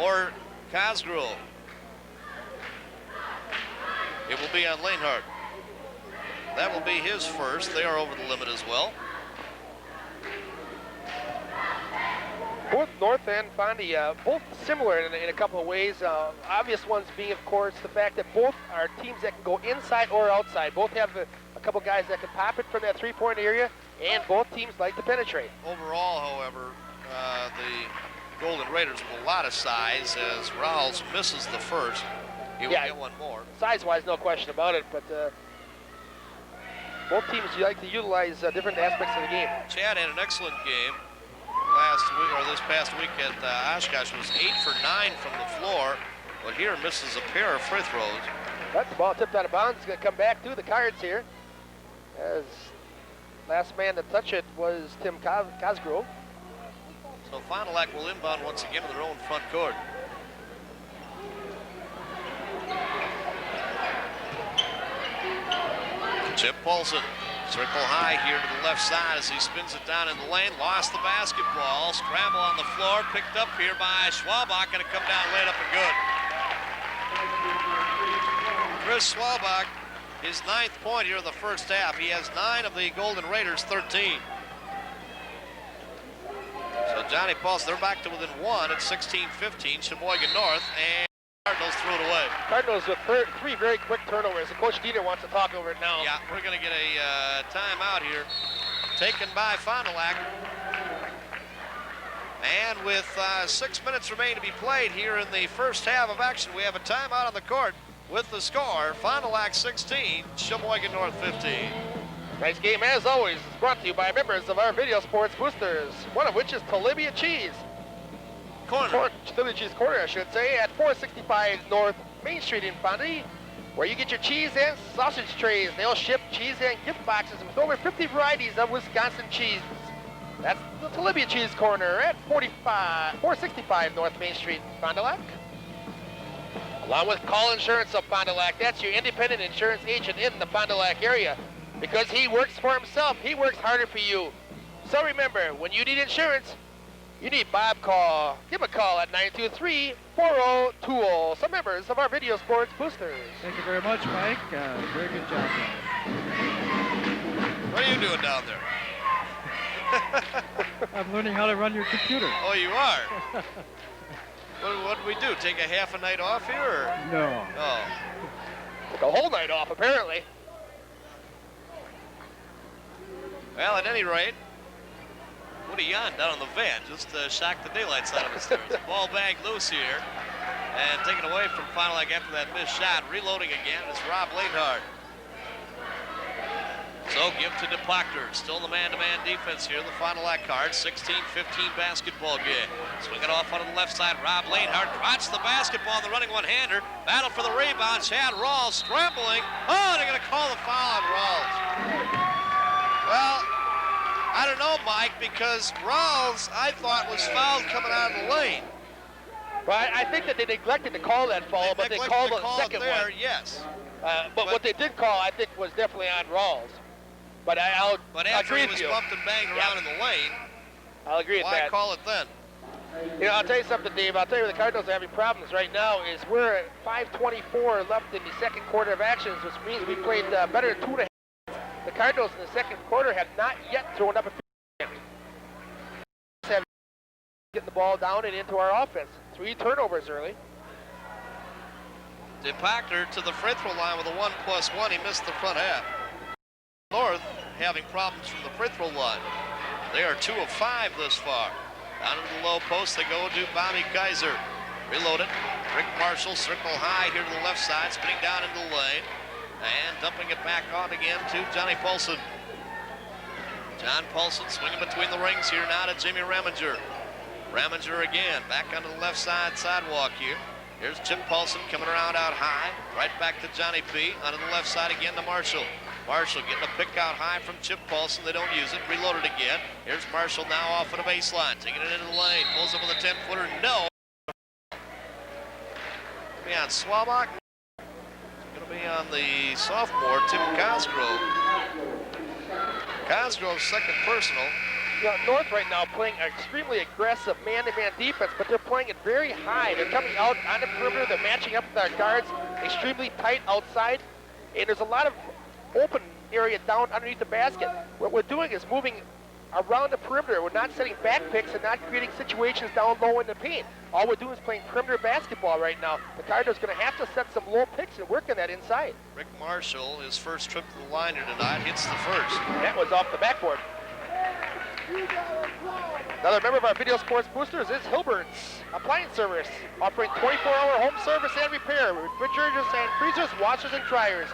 or Cosgrove. It will be on Lanehart. That will be his first. They are over the limit as well. Both North and Fondy, both similar in a couple of ways. Obvious ones being, of course, the fact that both are teams that can go inside or outside. Both have a couple guys that can pop it from that three-point area, and both teams like to penetrate. Overall, however, the Golden Raiders with a lot of size as Rawls misses the first. He will get one more. Size-wise, no question about it, but Both teams like to utilize different aspects of the game. Chad had an excellent game last week, or this past week at Oshkosh. Was 8 for 9 from the floor, but here misses a pair of free throws. But the ball tipped out of bounds. It's going to come back to the Cards here. As last man to touch it was Tim Cosgrove. So Fond du Lac will inbound once again to their own front court. Chip Paulson, circle high here to the left side as he spins it down in the lane. Lost the basketball. Scramble on the floor. Picked up here by Schwabach. Going to come down, laid up and good. Chris Schwabach, his 9th point here in the first half. He has 9 of the Golden Raiders' 13. So Johnny Paulson, they're back to within 1 at 16-15. Sheboygan North, and Cardinals threw it away. Cardinals with 3 very quick turnovers. And Coach Dieter wants to talk over it now. Yeah, we're going to get a timeout here, taken by Fond du Lac. And with 6 minutes remaining to be played here in the first half of action, we have a timeout on the court with the score, Fond du Lac 16, Sheboygan North 15. Nice game as always. It's brought to you by members of our Video Sports Boosters, one of which is Talibia Cheese. Talibia Cheese Corner, I should say, at 465 North Main Street in Fondy, where you get your cheese and sausage trays. They'll ship cheese and gift boxes with over 50 varieties of Wisconsin cheese. That's the Talibia Cheese Corner at 465 North Main Street, Fond du Lac. Along with Call Insurance of Fond du Lac, that's your independent insurance agent in the Fond du Lac area. Because he works for himself, he works harder for you. So remember, when you need insurance, you need Bob Call. Give him a call at 923-4020. Some members of our Video Sports Boosters. Thank you very much, Mike. Very good job. What are you doing down there? I'm learning how to run your computer. Oh, you are? What do we do? Take a half a night off here? Or? No. Oh. Took a whole night off, apparently. Well, at any rate, Woody Yan down on the van just shocked the daylights out of his stairs. Ball bag loose here and taken away from Fond du Lac after that missed shot. Reloading again is Rob Lainhart. So give to DePoctor. Still the man-to-man defense here. The Fond du Lac Cards. 16-15 basketball game. Swing it off onto the left side. Rob Lainhart crotched the basketball. The running one-hander. Battle for the rebound. Chad Rawls scrambling. Oh, they're going to call the foul on Rawls. Well, I don't know, Mike, because Rawls, I thought, was fouled coming out of the lane. Well, I think that they neglected to call that foul, but they called the second there, one. Yes. But what they did call, I think, was definitely on Rawls. But I'll after agree he with was you. bumped and banged around in the lane, I'll agree with that. why call it then? You know, I'll tell you something, Dave. I'll tell you where the Cardinals are having problems right now is we're at 5:24 left in the second quarter of actions, which means we played better than 2.5. The Cardinals in the second quarter have not yet thrown up a field. Getting the ball down and into our offense. 3 turnovers early. DePactor to the free throw line with a 1+1. He missed the front half. North having problems from the free throw line. They are 2 of 5 this far. Down into the low post they go to Bobby Kaiser. Reload it. Rick Marshall circle high here to the left side, spinning down into the lane. And dumping it back on again to Johnny Paulson. John Paulson swinging between the rings here now to Jimmy Raminger. Raminger again, back onto the left side sidewalk here. Here's Chip Paulson coming around out high. Right back to Johnny B. Onto the left side again to Marshall. Marshall getting a pick out high from Chip Paulson. They don't use it. Reloaded again. Here's Marshall now off of the baseline. Taking it into the lane. Pulls up with a 10-footer. No. Be on Schwabach. Going to be on the sophomore, Tim Cosgrove. Cosgrove's second personal. You know, North right now playing extremely aggressive man-to-man defense, but they're playing it very high. They're coming out on the perimeter. They're matching up with our guards extremely tight outside. And there's a lot of open area down underneath the basket. What we're doing is moving around the perimeter. We're not setting back picks and not creating situations down low in the paint. All we're doing is playing perimeter basketball right now. The Cardinals are going to have to set some low picks and work on that inside. Rick Marshall, his first trip to the line here tonight, hits the first. That was off the backboard. Another member of our Video Sports Boosters is Hilbert's Appliance Service, offering 24-hour home service and repair, refrigerators and freezers, washers and dryers.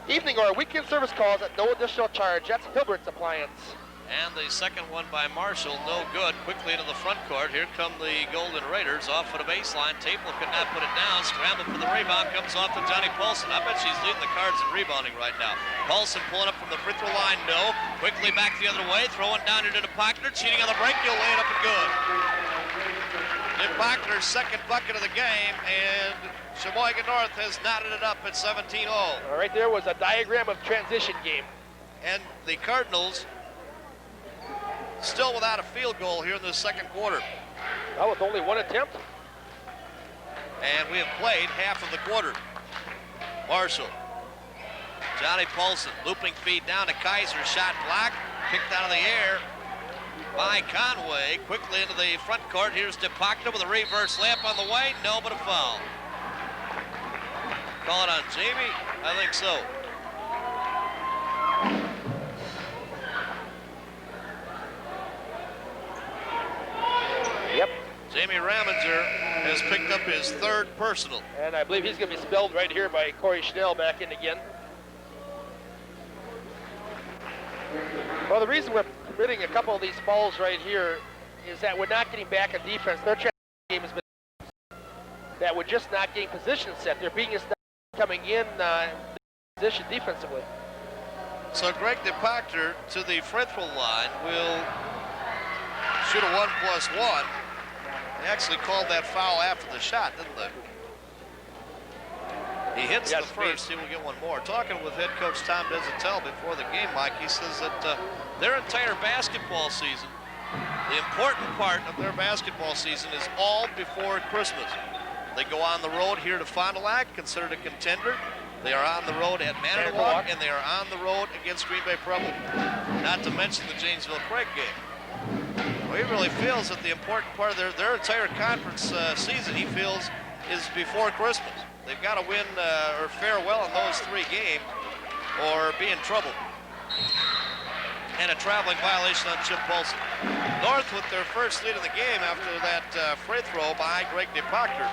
evening or weekend service calls at no additional charge. That's Hilbert's Appliance. And the second one by Marshall, no good. Quickly into the front court. Here come the Golden Raiders off of the baseline. Taple could not put it down. Scramble for the rebound. Comes off to Johnny Paulson. I bet she's leading the Cards in rebounding right now. Paulson pulling up from the free throw line. No. Quickly back the other way. Throwing down into Pakner. Cheating on the break. He'll lay it up and good. Pakner's second bucket of the game. And Sheboygan North has knotted it up at 17-0. Right there was a diagram of transition game. And the Cardinals still without a field goal here in the second quarter. Well, with only one attempt. And we have played half of the quarter. Marshall. Johnny Paulson looping feed down to Kaiser. Shot blocked. Kicked out of the air by Conway. Quickly into the front court. Here's DePakta with a reverse layup on the way. No, but a foul. Call it on Jamie? I think so. Yep. Jamie Raminger has picked up his third personal. And I believe he's going to be spelled right here by Corey Schnell back in again. Well, the reason we're committing a couple of these fouls right here is that we're not getting back on defense. Their game has been that we're just not getting position set. They're beating us coming in position defensively. So Greg DePakter to the free throw line will shoot a 1+1. They actually called that foul after the shot, didn't they? He hits the first, he will get one more. Talking with head coach Tom Desatel before the game, Mike, he says that their entire basketball season, the important part of their basketball season is all before Christmas. They go on the road here to Fond du Lac, considered a contender. They are on the road at Manitowoc, and they are on the road against Green Bay Preble. Not to mention the Janesville Craig game. Well, he really feels that the important part of their entire conference season, he feels, is before Christmas. They've got to win or fare well in those 3 games or be in trouble. And a traveling violation on Chip Paulson. North with their first lead of the game after that free throw by Greg DePakter.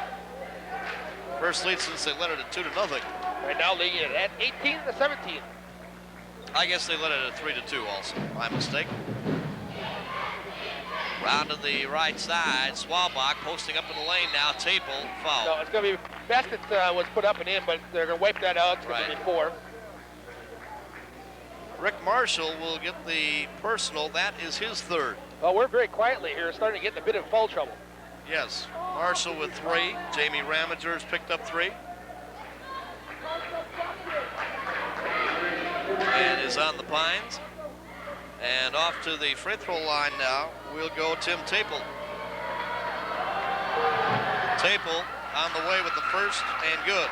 First lead since they led it at 2-0. Right now leading it at 18-17. I guess they led it at 3-2 also. My mistake. Round to the right side. Swalbach posting up in the lane now. Taple foul. No, it's going to be basket was put up and in, but they're going to wipe that out. It's going to be 4. Rick Marshall will get the personal. That is his third. Well, we're very quietly here, starting to get in a bit of foul trouble. Yes, Marshall with 3. Jamie Raminger has picked up 3. And is on the Pines. And off to the free throw line now will go Tim Taple. Taple on the way with the first and good.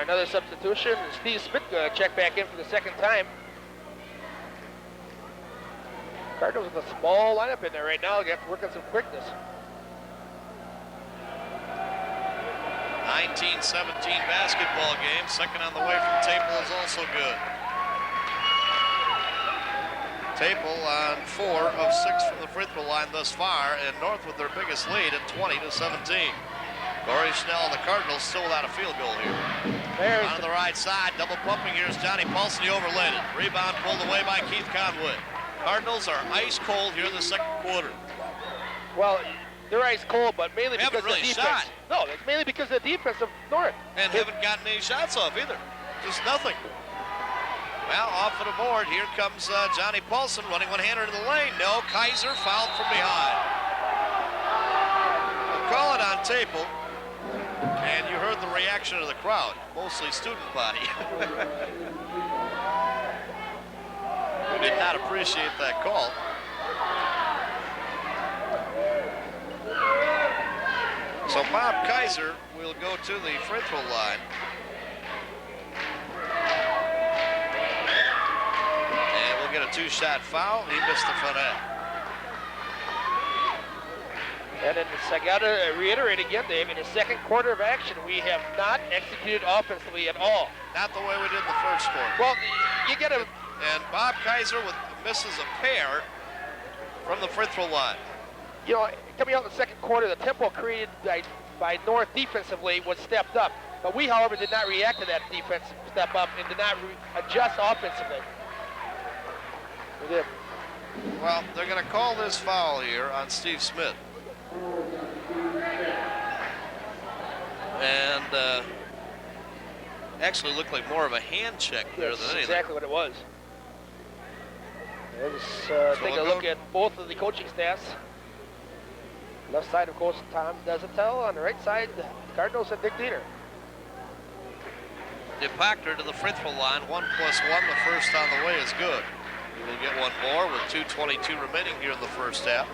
Another substitution. Steve Smith check back in for the second time. Cardinals with a small lineup in there right now. They have to work on some quickness. 19-17 basketball game. Second on the way from Taple is also good. Taple on 4 of 6 from the free throw line thus far, and North with their biggest lead at 20-17. Corey Schnell and the Cardinals still without a field goal here. There's on the right side, double pumping. Here's Johnny Paulson. He overlaid it. Rebound pulled away by Keith Conway. Cardinals are ice cold here in the second quarter. Well, they're ice cold, but mainly because really of the defense. shot. No, it's mainly because of the defense of North. And haven't gotten any shots off either. Just nothing. Well, off of the board, here comes Johnny Paulson running one-hander into the lane. No, Kaiser fouled from behind. We'll call it on Taple. And you heard the reaction of the crowd, mostly student body. Who did not appreciate that call. So Bob Kaiser will go to the free throw line. And we'll get a 2-shot foul. He missed the front end. And then I got to reiterate again, Dave, in the second quarter of action, we have not executed offensively at all. Not the way we did in the first quarter. Well, you get a... And Bob Kaiser misses a pair from from the free throw line. You know, coming out in the second quarter, the tempo created by North defensively was stepped up. But we, however, did not react to that defensive step up and did not adjust offensively. We did. Well, they're going to call this foul here on Steve Smith. And actually looked like more of a hand check there than anything. Exactly what it was. Let's take a look at both of the coaching staffs. Left side, of course, Tom Desatel. On the right side, the Cardinals and Dick Diener. DePachter to the free throw line. 1+1. The first on the way is good. We'll get one more with 2:22 remaining here in the first half.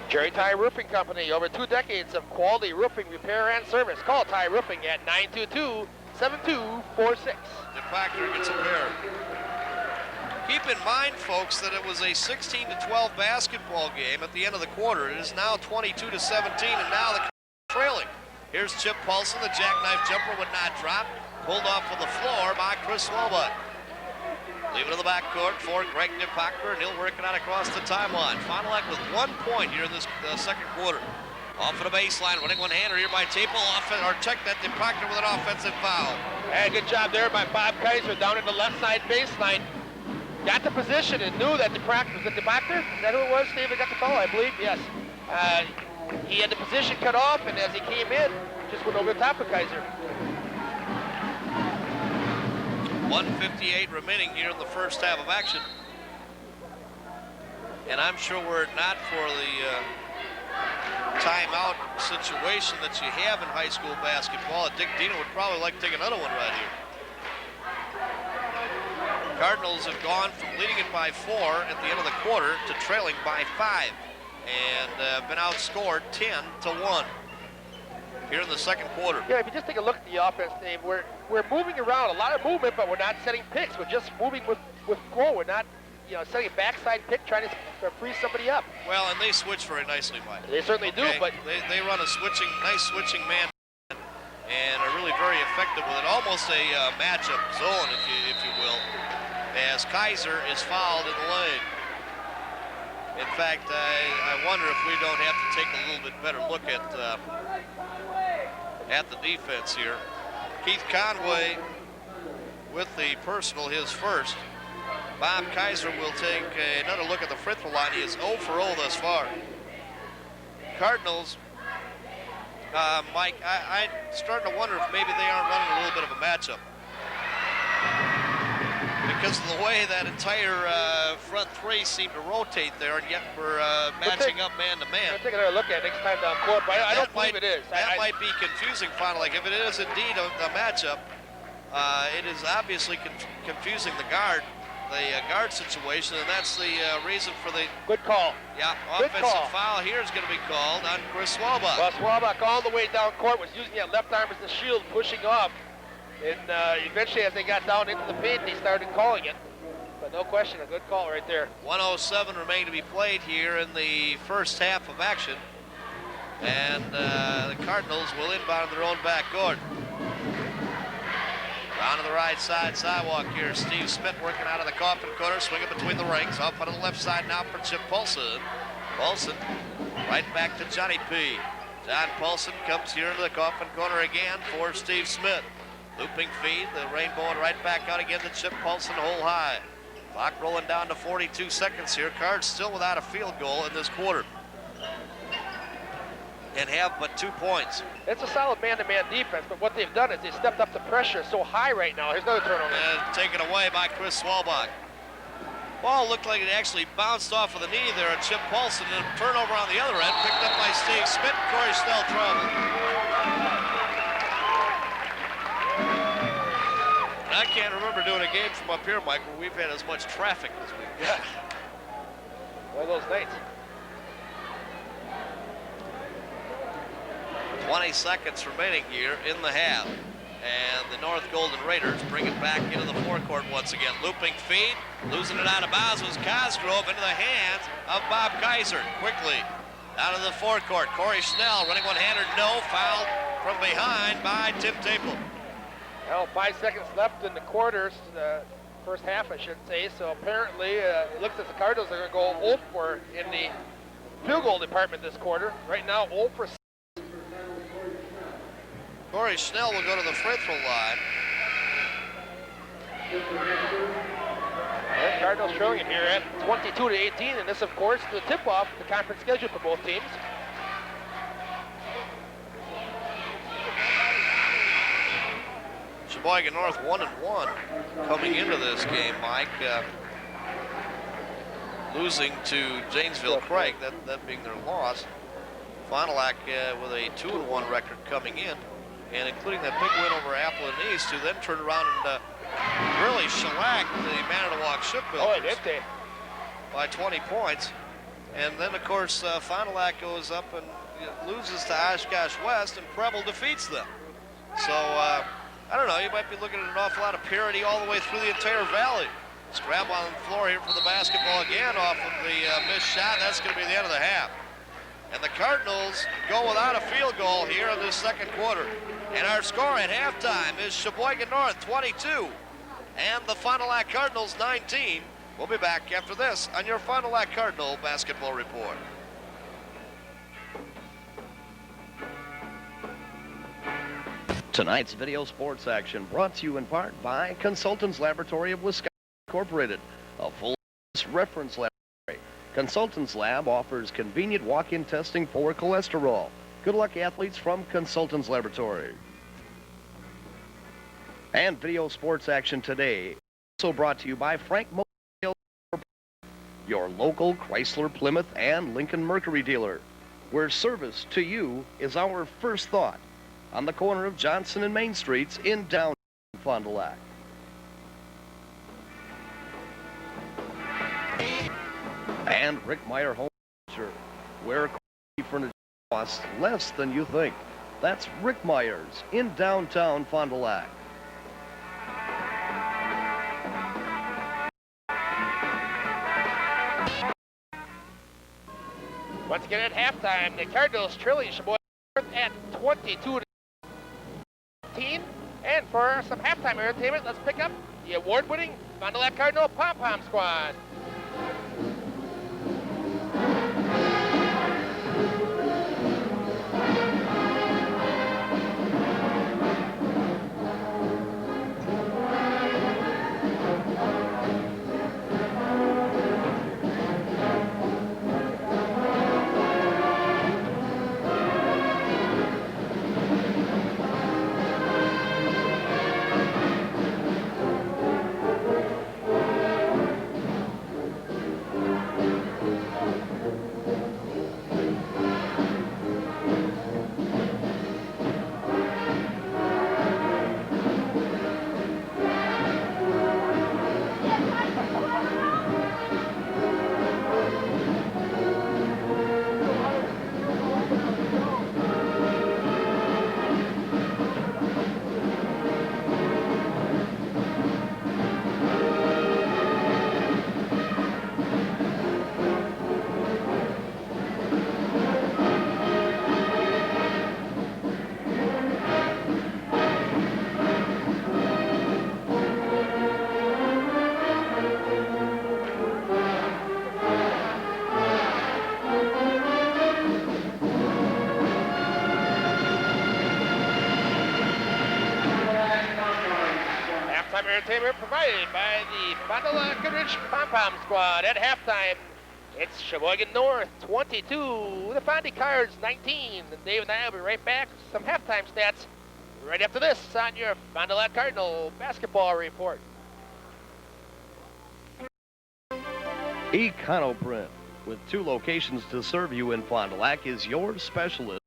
Jerry Ty Roofing Company, over 2 decades of quality roofing repair and service. Call Ty Roofing at 922-7246. DePachter gets a pair. Keep in mind, folks, that it was a 16-12 basketball game at the end of the quarter. It is now 22-17, and now the trailing. Here's Chip Paulson. The jackknife jumper would not drop. Pulled off of the floor by Chris Swalbuck. Leave it in the backcourt for Greg DePachter, and he'll work it out across the timeline. Fond du Lac with 1 point here in this second quarter. Off of the baseline, running one-hander here by Tapel. Check that DePachter with an offensive foul. And good job there by Bob Kaiser down in the left side baseline. Got the position and knew that DePachter, was it DePachter? Is that who it was, Steve, that got the call, I believe? Yes. He had the position cut off, and as he came in, just went over the top of Kaiser. 1:58 remaining here in the first half of action. And I'm sure were it not for the timeout situation that you have in high school basketball, Dick Diener would probably like to take another one right here. Cardinals have gone from leading it by 4 at the end of the quarter to trailing by 5 and been outscored 10-1 here in the second quarter. Yeah, if you just take a look at the offense, Dave, we're moving around, a lot of movement, but we're not setting picks. We're just moving with flow. We're not, setting a backside pick, trying to free somebody up. Well, and they switch very nicely, Mike. They certainly do, but they run a nice switching man, and are really very effective with it. Almost a matchup zone, if you will, as Kaiser is fouled in the lane. In fact, I wonder if we don't have to take a little bit better look at the defense here. Keith Conway with the personal, his first. Bob Kaiser will take another look at the free throw line. He is 0 for 0 thus far. Cardinals, Mike, I'm starting to wonder if maybe they aren't running a little bit of a matchup. Because of the way that entire front three seem to rotate there, and yet we're matching up man to man. We'll take another look at it next time down court, but I don't believe it is. That might be confusing, finally. If it is indeed a matchup, it is obviously confusing the guard situation, and that's the reason for the... Good call. Yeah, Good offensive call. foul here is going to be called on Chris Swalbuck. Well, Swalbuck all the way down court was using that left arm as the shield, pushing off. And eventually, as they got down into the paint, they started calling it. But no question, a good call right there. 1:07 remain to be played here in the first half of action. And the Cardinals will inbound in their own backcourt. Down to the right side sidewalk here. Steve Smith working out of the coffin corner, swinging between the rings. Off on the left side now for Chip Paulson. Paulson right back to Johnny P. John Paulson comes here into the coffin corner again for Steve Smith. Looping feed, the rainbow and right back out again to Chip Paulson, hole high. Clock rolling down to 42 seconds here. Cards still without a field goal in this quarter. And have but 2 points. It's a solid man-to-man defense, but what they've done is they stepped up the pressure so high right now. Here's another turnover. And taken away by Chris Swalbuck. Ball looked like it actually bounced off of the knee there at Chip Paulson, and a turnover on the other end, picked up by Steve Smith. Corey Snell trouble. I can't remember doing a game from up here, Mike, where we've had as much traffic this week. Yeah. One of those nights. 20 seconds remaining here in the half. And the North Golden Raiders bring it back into the forecourt once again. Looping feed, losing it out of bounds was Cosgrove into the hands of Bob Kaiser. Quickly out of the forecourt. Corey Snell running one-hander, no, fouled from behind by Tim Taple. Well, 5 seconds left in the quarters, first half, I should say. So apparently, it looks as the Cardinals are going to go 0 for in the field goal department this quarter. Right now, 0 for 6. Corey Schnell will go to the free throw line. And Cardinals trailing it here at 22-18, and this, of course, the tip-off, the conference schedule for both teams. Sheboygan North 1-1 coming into this game, Mike. Losing to Janesville Craig, that being their loss. Fond du Lac with a 2-1 record coming in, and including that big win over Applin East, who then turned around and really shellacked the Manitowoc Shipbuilders. Oh, did they? By 20 points. And then, of course, Fond du Lac goes up and loses to Oshkosh West, and Preble defeats them. So, I don't know, you might be looking at an awful lot of parity all the way through the entire valley. Scrabble on the floor here for the basketball again off of the missed shot. That's going to be the end of the half. And the Cardinals go without a field goal here in this second quarter. And our score at halftime is Sheboygan North 22 and the Fond du Lac Cardinals 19. We'll be back after this on your Fond du Lac Cardinal Basketball Report. Tonight's video sports action brought to you in part by Consultants Laboratory of Wisconsin Incorporated, a full reference laboratory. Consultants Lab offers convenient walk-in testing for cholesterol. Good luck, athletes, from Consultants Laboratory. And video sports action today, also brought to you by Frank Motor, your local Chrysler, Plymouth, and Lincoln Mercury dealer, where service to you is our first thought, on the corner of Johnson and Main Streets in downtown Fond du Lac. And Rick Meyer Home Furniture, where furniture costs less than you think. That's Rick Meyer's in downtown Fond du Lac. Once again at halftime, the Cardinals trailing Sheboygan North at 22-18. And for some halftime entertainment, let's pick up the award-winning Fond du Lac Cardinal Pom-Pom Squad. Entertainment provided by the Fond du Lac Goodrich Pom-Pom Squad. At halftime, it's Sheboygan North 22, the Fondy Cards 19. And Dave and I will be right back with some halftime stats right after this on your Fond du Lac Cardinal Basketball Report. Econoprint, with 2 locations to serve you in Fond du Lac, is your specialist.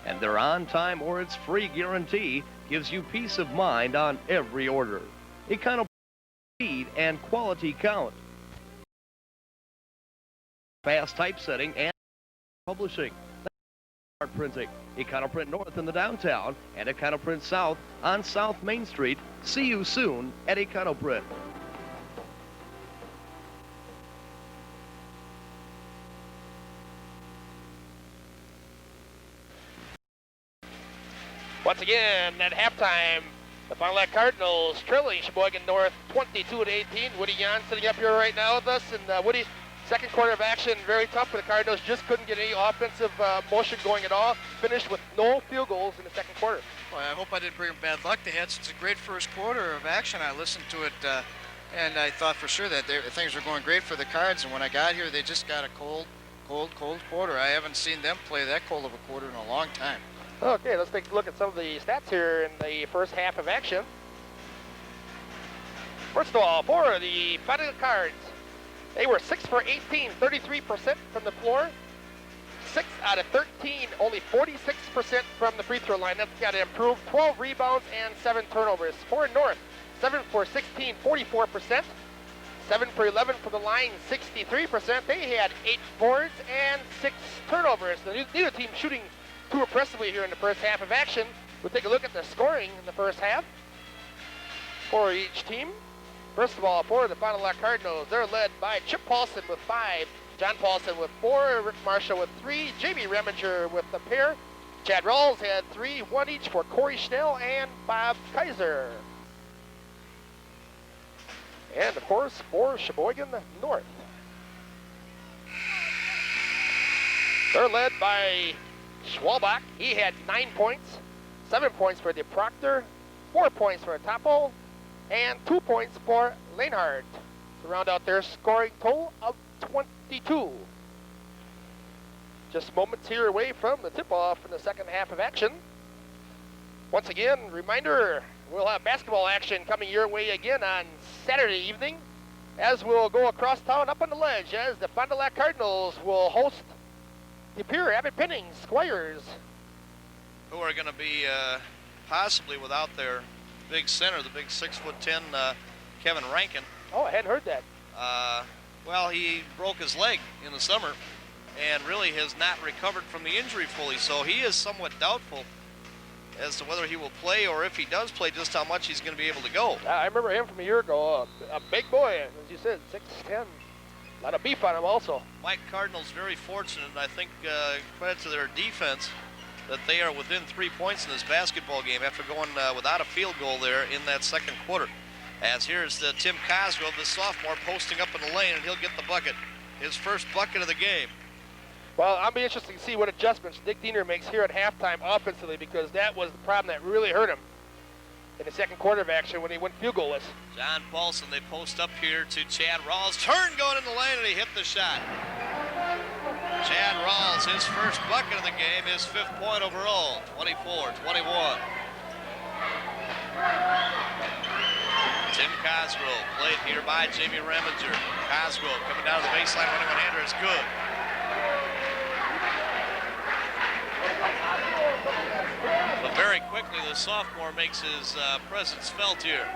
And their on-time or it's free guarantee gives you peace of mind on every order. Econoprint, speed and quality count. Fast typesetting and publishing. Art printing. Econoprint North in the downtown and Econoprint South on South Main Street. See you soon at Econoprint. Once again, at halftime, The Fond du Lac Cardinals trailing Sheboygan North 22-18. Woody Jan sitting up here right now with us. And Woody, second quarter of action, very tough for the Cardinals. Just couldn't get any offensive motion going at all. Finished with no field goals in the second quarter. Well, I hope I didn't bring bad luck. They had such a great first quarter of action. I listened to it, and I thought for sure that things were going great for the Cards. And when I got here, they just got a cold quarter. I haven't seen them play that cold of a quarter in a long time. Okay, let's take a look at some of the stats here in the first half of action. First of all, for the Fond du Lac Cards, they were 6 for 18, 33% from the floor. 6 out of 13, only 46% from the free throw line. That's got to improve. 12 rebounds and 7 turnovers. For North, 7 for 16, 44%. 7 for 11 from the line, 63%. They had 8 boards and 6 turnovers. Neither team shooting too impressively here in the first half of action. We'll take a look at the scoring in the first half for each team. First of all, for the Fond du Lac Cardinals, they're led by Chip Paulson with 5, John Paulson with 4, Rick Marshall with 3, Jamie Reminger with a pair. Chad Rawls had 3, 1 each for Corey Schnell and Bob Kaiser. And of course, for Sheboygan North, they're led by Schwalbach. He had 9 points, 7 points for DeProctor, 4 points for Topo, and 2 points for Leinhardt to round out their scoring total of 22. Just moments here away from the tip-off in the second half of action. Once again, reminder, we'll have basketball action coming your way again on Saturday evening, as we'll go across town up on the ledge, as the Fond du Lac Cardinals will host the Pier Abbott Pinning Squires, who are going to be possibly without their big center, the big 6'10" Kevin Rankin. Oh, I hadn't heard that. Well, he broke his leg in the summer and really has not recovered from the injury fully, so he is somewhat doubtful as to whether he will play, or if he does play, just how much he's going to be able to go. I remember him from a year ago, a big boy, as you said, 6'10". A lot of beef on him also. Mike Cardinal's very fortunate, and I think credit to their defense, that they are within 3 points in this basketball game after going without a field goal there in that second quarter. As here's Tim Cosgrove, the sophomore, posting up in the lane, and he'll get the bucket. His first bucket of the game. Well, I'll be interested to see what adjustments Dick Diener makes here at halftime offensively, because that was the problem that really hurt him in the second quarter of action when he went field goalless. John Paulson, they post up here to Chad Rawls. Turn going in the lane, and he hit the shot. Chad Rawls, his first bucket of the game, his 5th point overall, 24-21. Tim Cosgrove, played here by Jamie Reminger. Cosgrove coming down to the baseline, running one-hander is good. But very quickly, the sophomore makes his presence felt here.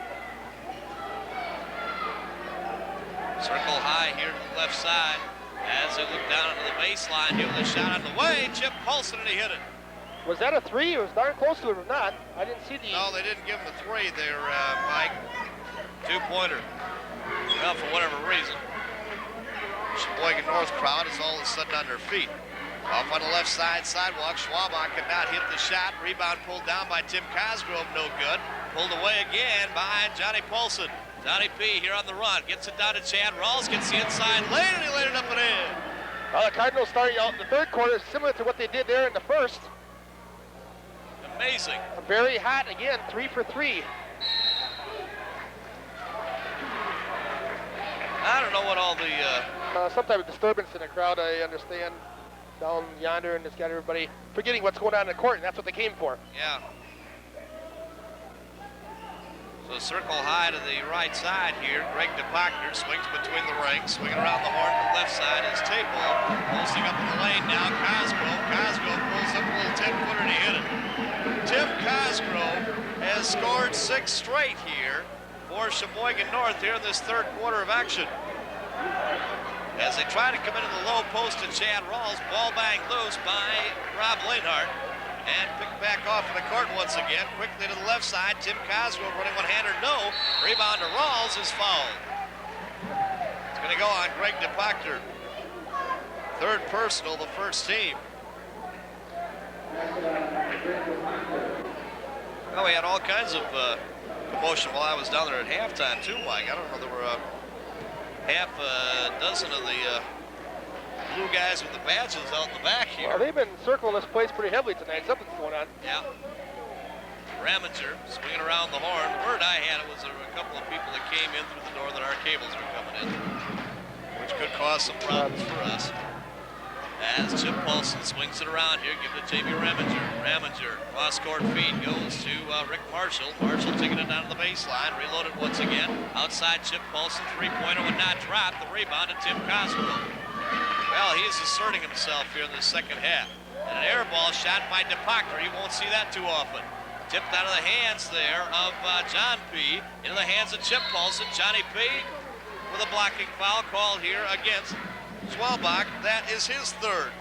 Circle high here to the left side. As they look down into the baseline, here with a shot on the way, Chip Paulson, and he hit it. Was that a 3? It was darn close to it or not. I didn't see the... No, they didn't give him the 3 there, Mike. 2-pointer. Well, for whatever reason. Sheboygan North crowd is all of a sudden on their feet. Off on the left side sidewalk, Schwabach could not hit the shot. Rebound pulled down by Tim Cosgrove, no good. Pulled away again by Johnny Paulson. Johnny P. here on the run, gets it down to Chad Rawls, gets the inside lane, and he laid it up and in. Well, the Cardinals starting out in the third quarter similar to what they did there in the first. Amazing. Very hot again, 3 for 3. I don't know what all the... some type of disturbance in the crowd, I understand, down yonder, and it's got everybody forgetting what's going on in the court, and that's what they came for. Yeah. So circle high to the right side here. Greg DePachter swings between the rings, swinging around the horn to the left side is Taple. Posting up in the lane now, Cosgrove. Cosgrove pulls up a little 10-footer and he hit it. Tim Cosgrove has scored 6 straight here for Sheboygan North here in this third quarter of action. As they try to come into the low post to Chad Rawls, ball banged loose by Rob Leinhardt. And picked back off in the court once again. Quickly to the left side. Tim Cosgrove running one-hander, no. Rebound to Rawls is fouled. It's going to go on Greg DePachter. Third personal, the first team. Well, we had all kinds of commotion while I was down there at halftime too, Mike. I don't know, there were half a dozen of the blue guys with the badges out in the back here. Well, they've been circling this place pretty heavily tonight. Something's going on. Yeah. Ramager swinging around the horn. The word I had was there were a couple of people that came in through the door that our cables were coming in, which could cause some problems for us. As Chip Paulson swings it around here, give it to Jamie Ramager. Ramager, cross-court feed goes to Rick Marshall. Marshall taking it down to the baseline, reloaded once again. Outside Chip Paulson, three-pointer would not drop. The rebound to Tim Cosgrove. Well, he's asserting himself here in the second half. And an air ball shot by DePachter. You won't see that too often. Tipped out of the hands there of John P. into the hands of Chip Paulson. Johnny P. with a blocking foul called here against Schwalbach. That is his third.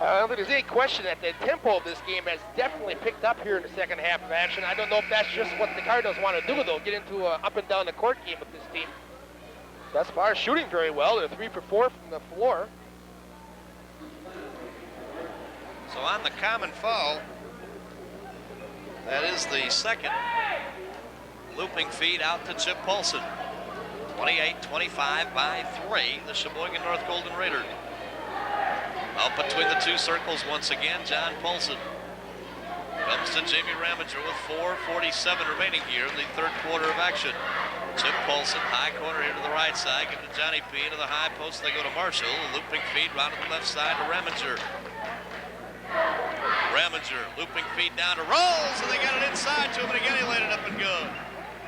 I don't think there's any question that the tempo of this game has definitely picked up here in the second half of action. I don't know if that's just what the Cardinals want to do, though, get into an up and down the court game with this team. Thus far, shooting very well. They're 3 for 4 from the floor. So on the common foul, that is the second. Looping feed out to Chip Paulson. 28-25 by 3, the Sheboygan North Golden Raider. Out between the two circles once again, John Paulson. Comes to Jamie Ramager with 4:47 remaining here in the third quarter of action. Chip Paulson, high corner here to the right side, give to Johnny P. into the high post, they go to Marshall. Looping feed round to the left side to Ramager. Ramager, looping feed down to Rawls, and they got it inside to him, and again he laid it up and good.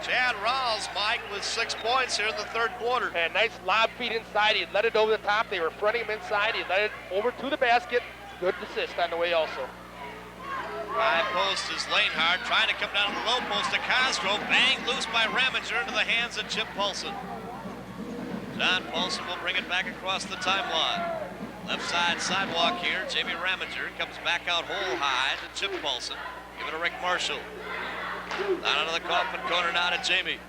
Chad Rawls, Mike, with 6 points here in the third quarter. And nice lob feed inside. He let it over the top. They were fronting him inside. He let it over to the basket. Good assist on the way also. High post is Lanehart trying to come down to the low post to Cosgrove. Bang, loose by Ramager into the hands of Chip Paulson. John Paulson will bring it back across the timeline. Left side sidewalk here. Jamie Ramager comes back out hole high to Chip Paulson. Give it to Rick Marshall. Down into the coffin corner now to Jamie.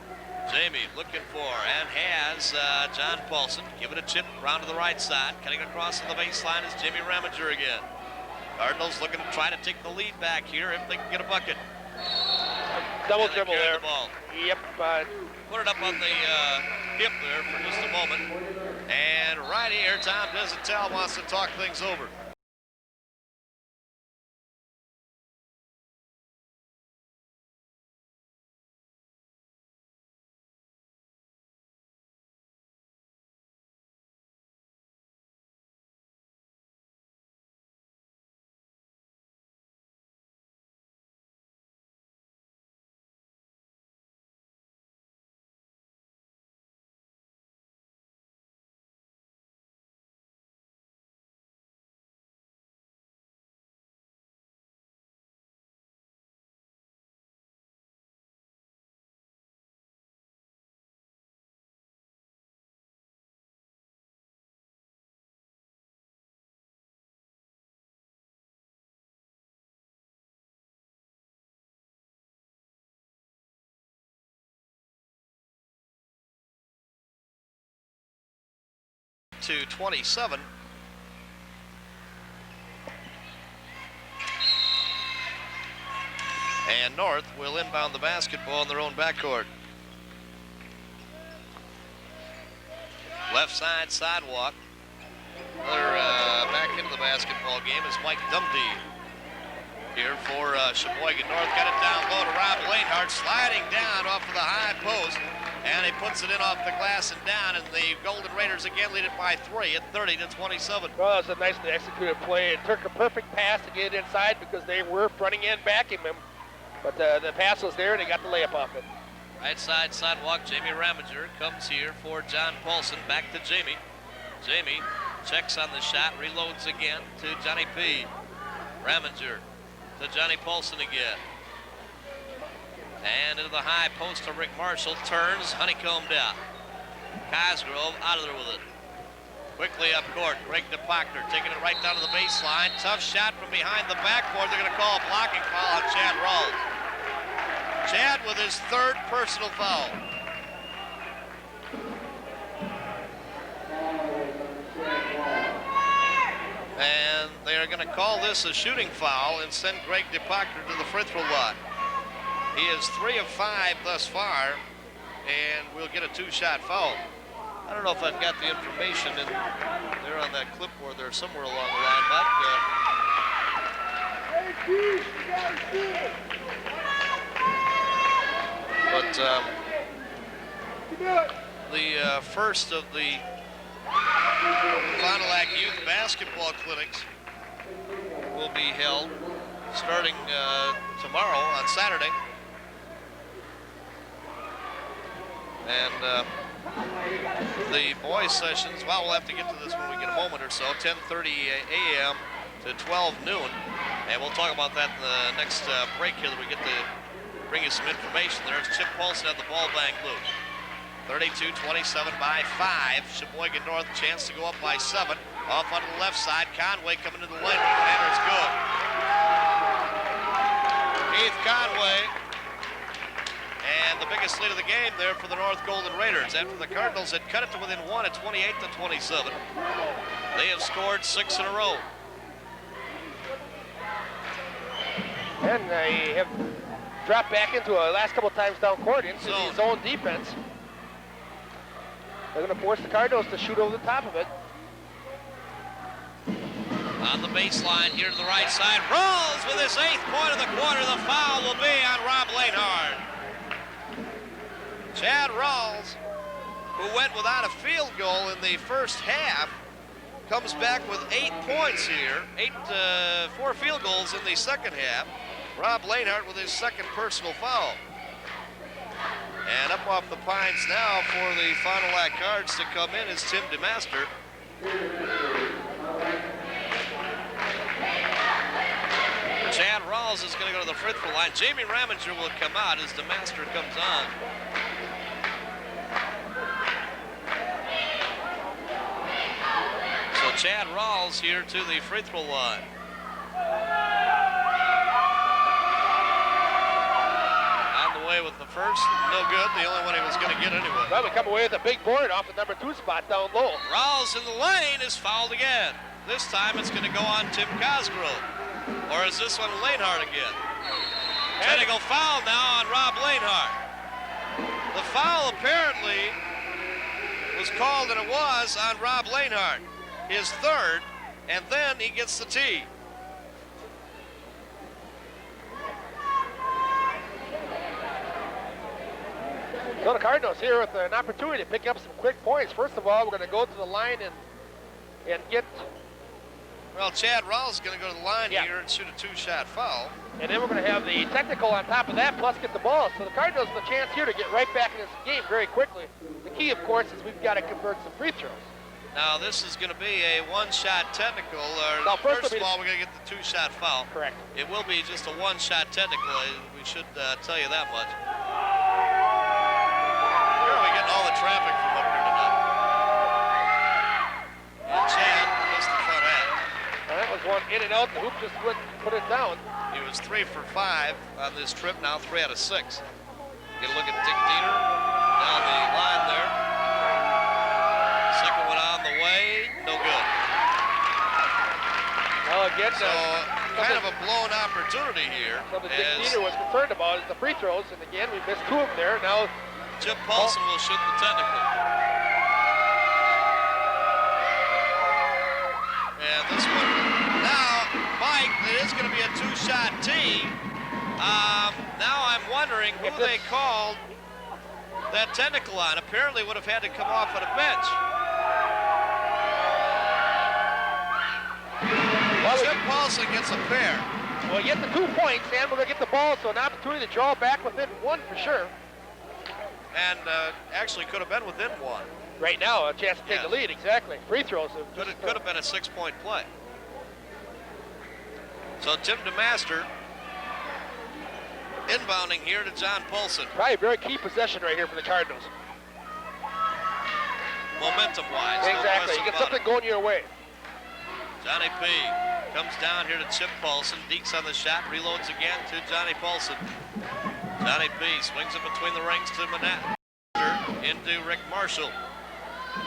Jamie looking for and has John Paulson. Give it a Chip round to the right side. Cutting across to the baseline is Jamie Ramager again. Cardinals looking to try to take the lead back here if they can get a bucket. Double dribble there. The ball. Yep. Put it up on the hip there for just a moment. And right here, Tom Desautels wants to talk things over. To 27. And North will inbound the basketball in their own backcourt. Left side sidewalk. Another back into the basketball game is Mike Dumby here for Sheboygan North. Got it down low to Rob Lanehart, sliding down off of the high post. And he puts it in off the glass and down, and the Golden Raiders again lead it by 3 at 30-27. Well, that's a nicely executed play. It took a perfect pass to get it inside because they were fronting in, backing him. But the pass was there, and he got the layup off it. Right side sidewalk, Jamie Ramager comes here for John Paulson. Back to Jamie. Jamie checks on the shot, reloads again to Johnny P. Ramager to Johnny Paulson again. And into the high post to Rick Marshall, turns, honeycombed out. Cosgrove out of there with it. Quickly up court, Greg DePachter taking it right down to the baseline. Tough shot from behind the backboard. They're going to call a blocking foul on Chad Rawls. Chad with his third personal foul. And they are going to call this a shooting foul and send Greg DePachter to the free throw line. He is 3 of 5 thus far, and we'll get a 2-shot foul. I don't know if I've got the information in there on that clipboard there somewhere along the line, but the first of the Fond du Lac Youth Basketball Clinics will be held starting tomorrow on Saturday. And the boys' sessions, well, we'll have to get to this when we get a moment or so, 10:30 a.m. to 12 noon. And we'll talk about that in the next break here that we get to bring you some information. There's Chip Paulson at the ball bank loose. 32-27 by 5. Sheboygan North, chance to go up by 7. Off onto the left side, Conway coming to the lane. And it's good. Keith Conway. And the biggest lead of the game there for the North Golden Raiders. After the Cardinals had cut it to within 1 at 28-27. They have scored 6 in a row. And they have dropped back into a last couple times down court into the zone defense. They're going to force the Cardinals to shoot over the top of it. On the baseline here to the right side. Rawls with his 8th point of the quarter. The foul will be on Rob Lanehard. Chad Rawls, who went without a field goal in the first half, comes back with 8 points here. 4 field goals in the second half. Rob Lanehard with his 2nd personal foul. And up off the pines now for the Fond du Lac Cards to come in is Tim DeMaster. Chad Rawls is going to go to the free throw line. Jamie Raminger will come out as DeMaster comes on. So Chad Rawls here to the free throw line. With the first, no good. The only one he was going to get anyway. Well, we come away with a big board off the number 2 spot down low. Rawls in the lane is fouled again. This time it's going to go on Tim Cosgrove. Or is this one Lanehard again? Technical foul now on Rob Lanehard. The foul apparently was called, and it was on Rob Lanehard. His 3rd, and then he gets the tee. So the Cardinals here with an opportunity to pick up some quick points. First of all, we're going to go to the line and get... Well, Chad Rawls is going to go to the line here and shoot a 2-shot foul. And then we're going to have the technical on top of that, plus get the ball. So the Cardinals have a chance here to get right back in this game very quickly. The key, of course, is we've got to convert some free throws. Now, this is going to be a 1-shot technical. Now, first of all, we're going to get the 2-shot foul. Correct. It will be just a 1-shot technical. We should tell you that much. All the traffic from up here tonight. And Chad missed the front end. Well, that was one in and out. The hoop just wouldn't put it down. He was 3 for 5 on this trip, now 3 out of 6. Get a look at Dick Diener down the line there. Second one on the way, no good. Well, again, so kind of a blown opportunity here. Something Dick Diener was concerned about is the free throws, and again, we missed 2 of them there. Now Chip Paulson will shoot the technical. And this one, now, Mike, it is going to be a 2-shot tee. Now I'm wondering who they called that technical on. Apparently would have had to come off at a bench. Well, Chip Paulson gets a pair. Well, you get the 2 points, and we're going to get the ball, so an opportunity to draw back within 1 for sure. And actually could have been within 1. Right now, a chance to take the lead, exactly. Free throws. Could have been a 6-point play. So Tim DeMaster inbounding here to John Paulson. Probably a very key possession right here for the Cardinals. Momentum-wise. Exactly. No you get something going your way. Johnny P. comes down here to Chip Paulson. Deeks on the shot. Reloads again to Johnny Paulson. Johnny P. swings it between the rings to Manette. Into Rick Marshall.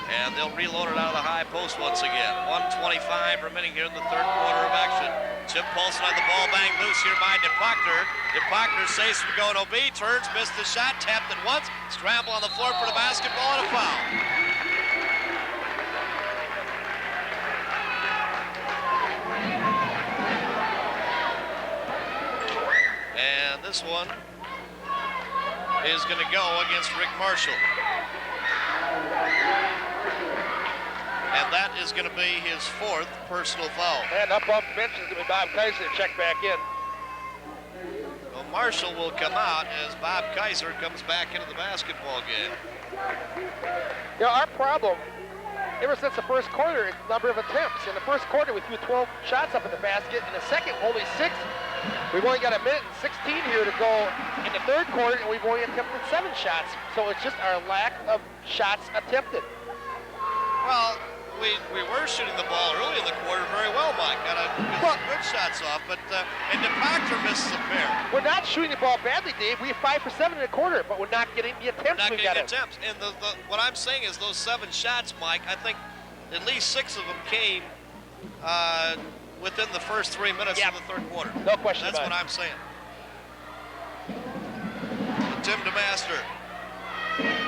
And they'll reload it out of the high post once again. 1:25 remaining here in the third quarter of action. Chip Paulson on the ball, bang loose here by DePachter. DePachter saves from going OB, turns, missed the shot, tapped it once, scramble on the floor for the basketball, and a foul. And this one is going to go against Rick Marshall. And that is going to be his fourth personal foul. And up off the bench is going to be Bob Kaiser to check back in. Well, Marshall will come out as Bob Kaiser comes back into the basketball game. You know, our problem, ever since the first quarter, is the number of attempts. In the first quarter, we threw 12 shots up at the basket. In the second, only 6. We've only got a minute and 16 here to go in the third quarter, and we've only attempted 7 shots. So it's just our lack of shots attempted. Well, we were shooting the ball early in the quarter very well, Mike. Got some good shots off, but and DePachter misses a pair. We're not shooting the ball badly, Dave. We have 5 for 7 in the quarter, but we're not getting the attempts. Not getting attempts. And what I'm saying is those 7 shots, Mike, I think at least 6 of them came within the first 3 minutes of the third quarter. No question That's about what I'm saying. Tim DeMaster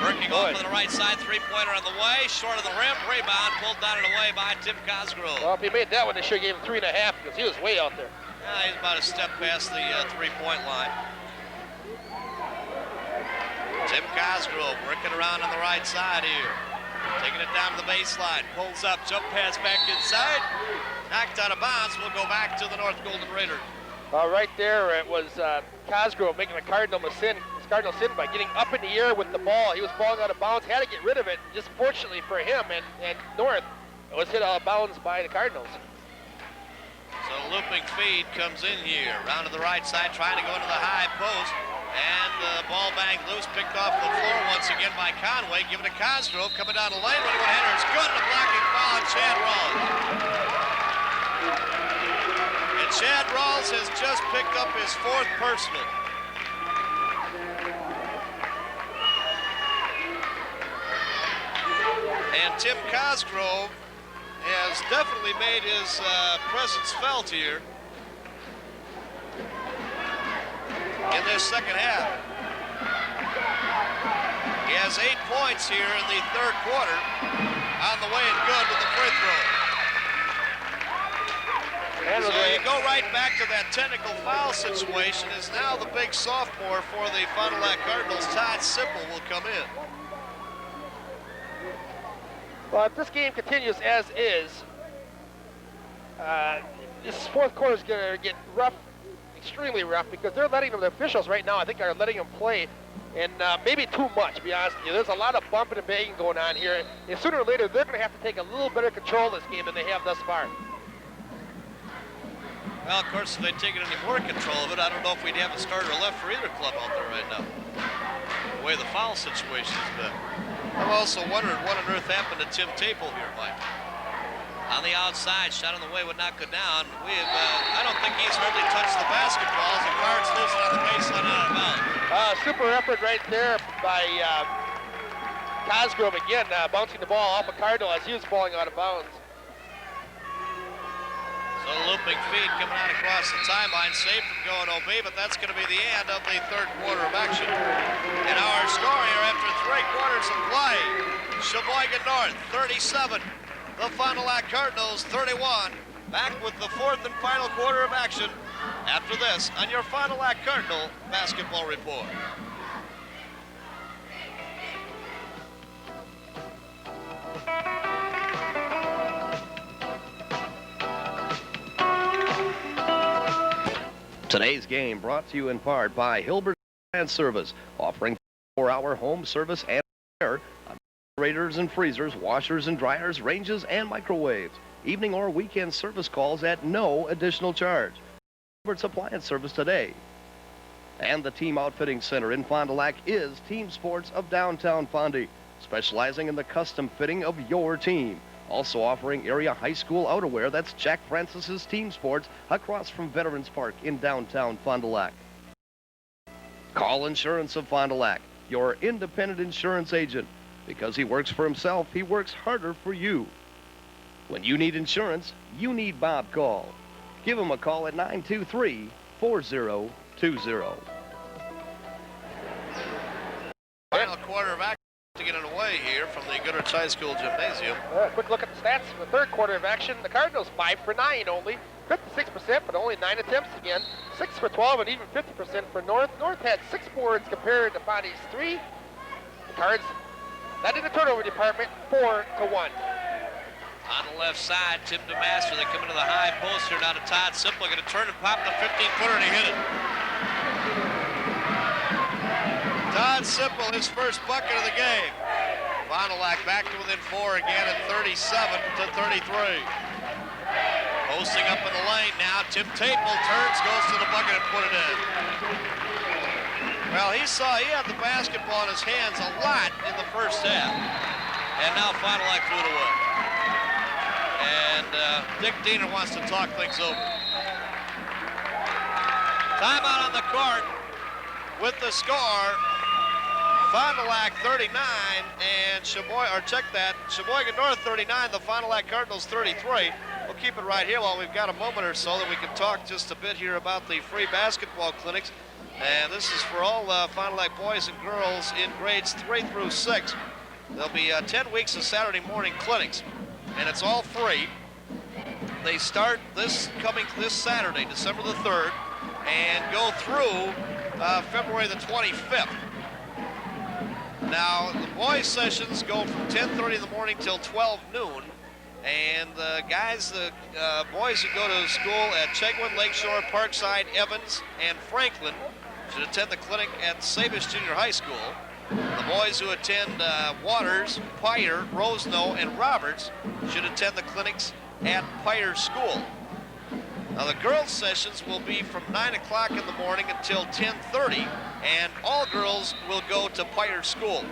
working off to the right side, three-pointer on the way, short of the rim, rebound, pulled down and away by Tim Cosgrove. Well, if he made that one, they should have gave him 3.5 because he was way out there. He's about a step past the three-point line. Tim Cosgrove working around on the right side here. Taking it down to the baseline, pulls up, jump pass back inside. Knocked out of bounds, will go back to the North Golden Raiders. Right there, it was Cosgrove making a Cardinal sin by getting up in the air with the ball. He was falling out of bounds, had to get rid of it. Just fortunately for him and North, it was hit out of bounds by the Cardinals. So looping feed comes in here, round to the right side, trying to go into the high post. And the ball banged loose, picked off the floor once again by Conway. Give it to Cosgrove, coming down the lane. Running one header, it's good. The blocking foul on Chad Rawls. And Chad Rawls has just picked up his 4th personal. And Tim Cosgrove has definitely made his presence felt here in this second half. He has 8 points here in the third quarter, on the way and good with the free throw. So you go right back to that technical foul situation. Is now the big sophomore for the Fond du Lac Cardinals, Todd Sipple, will come in. Well, if this game continues as is, this fourth quarter is going to get rough, extremely rough, because they're letting them, the officials right now, I think, are letting them play, and maybe too much, to be honest with you. There's a lot of bumping and banging going on here, and sooner or later, they're going to have to take a little better control of this game than they have thus far. Well, of course, if they'd taken any more control of it, I don't know if we'd have a starter left for either club out there right now, the way the foul situation has been. I've also wondered what on earth happened to Tim Taple here, Mike. On the outside, shot on the way would knock it down. I don't think he's hardly touched the basketball as the Cards lose it on the baseline out of bounds. Super effort right there by Cosgrove again, bouncing the ball off a Cardinal as he was falling out of bounds. So looping feed coming out across the timeline, safe from going OB, but that's going to be the end of the third quarter of action. And our score here after 3 quarters of play, Sheboygan North 37, the Fond du Lac Cardinals 31. Back with the 4th and final quarter of action after this on your Fond du Lac Cardinal basketball report. Today's game brought to you in part by Hilbert Land Service, offering 4-hour home service and repair on refrigerators and freezers, washers and dryers, ranges, and microwaves. Evening or weekend service calls at no additional charge. Hilbert's Appliance Service today. And the Team Outfitting Center in Fond du Lac is Team Sports of downtown Fondy, specializing in the custom fitting of your team. Also offering area high school outerwear, that's Jack Francis's Team Sports across from Veterans Park in downtown Fond du Lac. Call Insurance of Fond du Lac, your independent insurance agent. Because he works for himself, he works harder for you. When you need insurance, you need Bob Call. Give him a call at 923-4020. Final quarter of action to get it away here from the Goodrich High School Gymnasium. Quick look at the stats for the third quarter of action. The Cardinals 5 for 9 only, 56%, but only 9 attempts again. 6 for 12 and even 50% for North. North had 6 boards compared to Fondy's 3. The Cards, not in the turnover department, 4 to 1. On the left side, Tim DeMaster, they come into the high post here now to Todd Simple, going to turn and pop the 15-footer and he hit it. Todd Simple, his first bucket of the game. Fond du Lac back to within 4 again at 37-33. Posting up in the lane now, Tim Taple turns, goes to the bucket and put it in. Well, he had the basketball in his hands a lot in the first half. And now Fond du Lac threw it away. And Dick Diener wants to talk things over. Timeout on the court with the score. Fond du Lac 39 and Sheboygan North 39, the Fond du Lac Cardinals 33. We'll keep it right here while we've got a moment or so that we can talk just a bit here about the free basketball clinics. And this is for all Fond du Lac boys and girls in grades 3 through 6. There'll be 10 weeks of Saturday morning clinics, and it's all free. They start this Saturday, December the 3rd, and go through February the 25th. Now, the boys' sessions go from 10:30 in the morning till 12 noon, and the boys who go to school at Chegwin, Lakeshore, Parkside, Evans, and Franklin should attend the clinic at Sabis Junior High School. The boys who attend Waters, Pyer, Rosenow, and Roberts should attend the clinics at Pyer School. Now, the girls' sessions will be from 9 o'clock in the morning until 10:30, and all girls will go to Pyer School.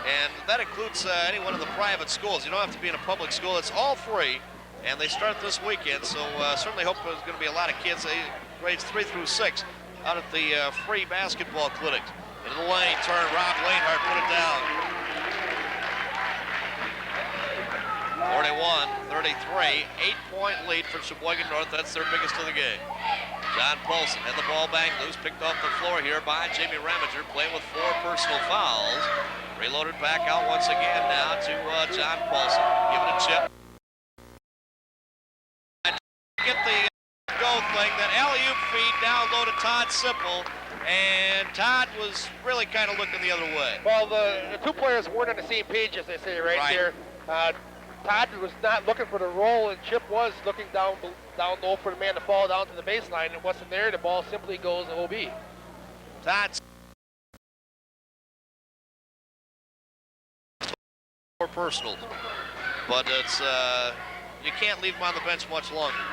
And that includes any one of the private schools. You don't have to be in a public school. It's all free, and they start this weekend, so certainly hope there's going to be a lot of kids, grades 3 through 6, out at the free basketball clinics. Into the lane, turn, Rob Lanehart put it down. 41-33, 8-point lead for Sheboygan North. That's their biggest of the game. John Paulson had the ball banged loose, picked off the floor here by Jamie Ramager, playing with 4 personal fouls. Reloaded back out once again now to John Paulson. Give it a chip. Get the go thing, that alley-oop feed down low to Todd Simple, and Todd was really kind of looking the other way. Well, the two players weren't on the same page, as they say right there. Todd was not looking for the roll, and Chip was looking down low for the man to fall down to the baseline. It wasn't there. The ball simply goes OB. Todd for personal, but it's you can't leave him on the bench much longer.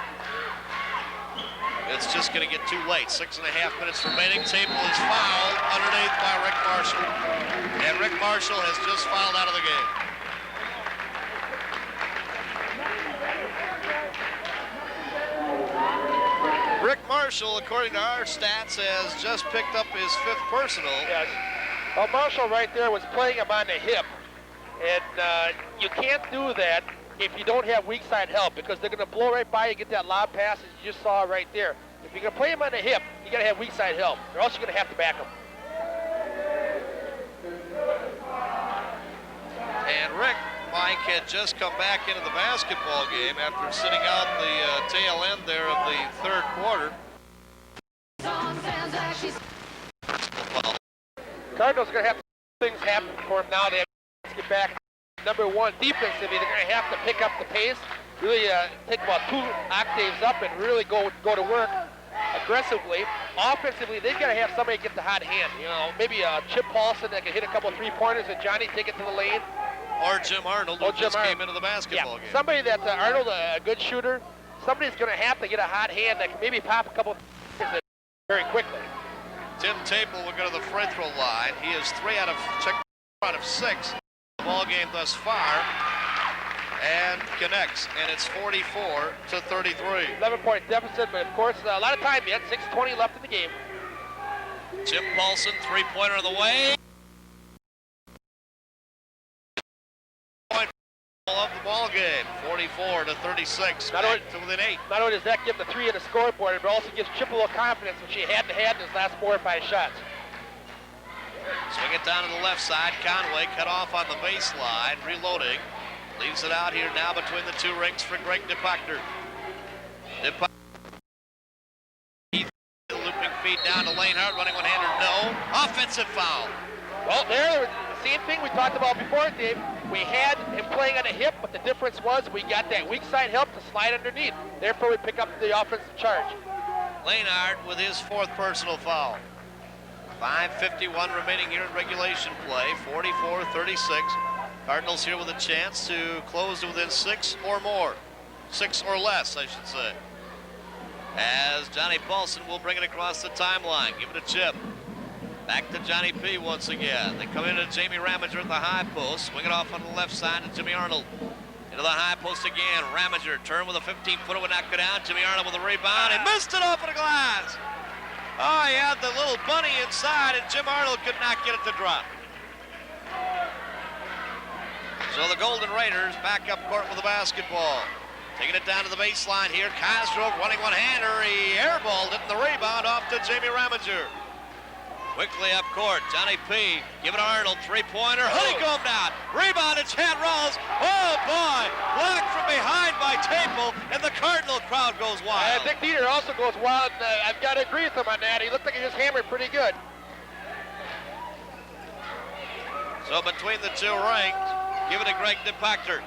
It's just going to get too late. 6.5 minutes remaining. Table is fouled underneath by Rick Marshall, and Rick Marshall has just fouled out of the game. Rick Marshall, according to our stats, has just picked up his 5th personal. Yes. Well, Marshall right there was playing him on the hip. And you can't do that if you don't have weak side help, because they're going to blow right by you, get that lob pass, as you just saw right there. If you're going to play him on the hip, you got to have weak side help, or else you're going to have to back him. And Rick, Mike, had just come back into the basketball game after sitting out the tail end there of the 3rd quarter. Cardinals are going to have things happen for him now. They have to get back. Number one, defensively, they're going to have to pick up the pace, really take about 2 octaves up and really go to work aggressively. Offensively, they've got to have somebody get the hot hand. You know, maybe Chip Paulson that can hit a couple 3-pointers and Johnny take it to the lane. Or Jim Arnold, who just came into the basketball game. Somebody that's Arnold, a good shooter. Somebody's going to have to get a hot hand that can maybe pop a couple very quickly. Tim Taple will go to the free throw line. He is 3 out of 6 ball game thus far, and connects, and it's 44-33. 11-point deficit, but of course a lot of time yet. 6:20 left in the game. Chip Paulson, 3-pointer of the way. of the ball game, 44-36. Not Back only- to within 8. Not only does that give the 3 in the scoreboard, but also gives Chip a little confidence, which he hadn't had in his last 4 or 5 shots. Swing it down to the left side. Conway cut off on the baseline, reloading. Leaves it out here now between the 2 rings for Greg DePachter. Looping feed down to Lanehart, running one-hander, no. Offensive foul. Well, there, the same thing we talked about before, Dave. We had him playing on the hip, but the difference was we got that weak side help to slide underneath. Therefore, we pick up the offensive charge. Lanehart with his 4th personal foul. 5:51 remaining here in regulation play, 44-36. Cardinals here with a chance to close to within 6 or more. 6 or less, I should say. As Johnny Paulson will bring it across the timeline. Give it a Chip. Back to Johnny P once again. They come into Jamie Ramager at the high post. Swing it off on the left side to Jimmy Arnold. Into the high post again. Ramager turn with a 15-footer, would not go down. Jimmy Arnold with a rebound. He missed it off of the glass. Oh, he had the little bunny inside, and Jim Arnold could not get it to drop. So the Golden Raiders back up court with the basketball. Taking it down to the baseline here. Cosgrove running one-hander. He airballed it, and the rebound off to Jamie Ramager. Quickly up court, Johnny P. Give it to Arnold, 3-pointer. Honeycombed out. Rebound to Chad Rawls. Oh, boy. Blocked from behind by Taple, and the Cardinal crowd goes wild. Dick Dieter also goes wild. I've got to agree with him on that. He looked like he just hammered pretty good. So between the 2 rings, give it to Greg DePachter.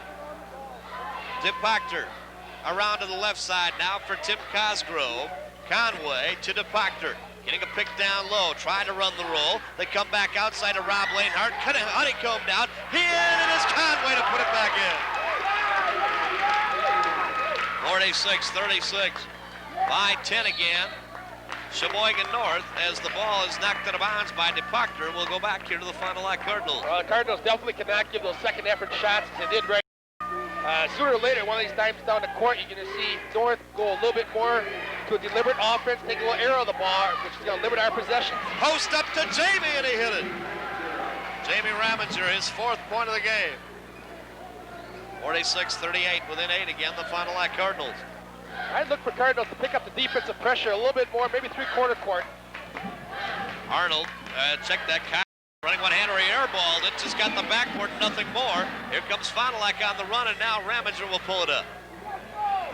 DePachter around to the left side now for Tim Cosgrove. Conway to DePachter. Getting a pick down low, trying to run the roll. They come back outside to Rob Lanehart. Cut it, honeycombed out. He in, and it's Conway to put it back in. 46-36. By 10 again. Sheboygan North, as the ball is knocked out of bounds by DePachter, will go back here to the Fond du Lac Cardinals. Well, the Cardinals definitely cannot give those second effort shots as they did right. Sooner or later, one of these times down the court, you're going to see North go a little bit more to a deliberate offense, take a little air of the ball, which is going to limit our possessions. Post up to Jamie, and he hit it. Jamie Ramager, his 4th point of the game. 46-38 within 8 again, the Fond du Lac Cardinals. I'd look for Cardinals to pick up the defensive pressure a little bit more, maybe 3-quarter court. Arnold, check that. Running one-hander, he airballed it, just got the backboard, nothing more. Here comes Fond du Lac on the run, and now Ramager will pull it up.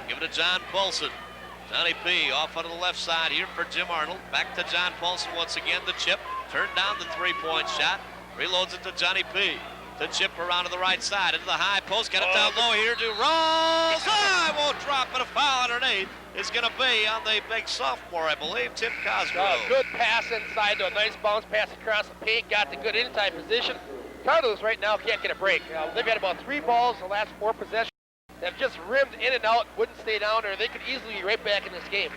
Give it to John Paulson. Johnny P. off onto the left side here for Jim Arnold. Back to John Paulson once again. The Chip turned down the 3-point shot. Reloads it to Johnny P. The Chip around to the right side into the high post. Got it down low here to Rawls. Ah, won't drop, but a foul underneath is going to be on the big sophomore, I believe, Tim Cosgrove. Good pass inside to a nice bounce pass across the paint. Got the good inside position. Cardinals right now can't get a break. They've had about 3 balls in the last 4 possessions. They've just rimmed in and out, wouldn't stay down, or they could easily be right back in this game.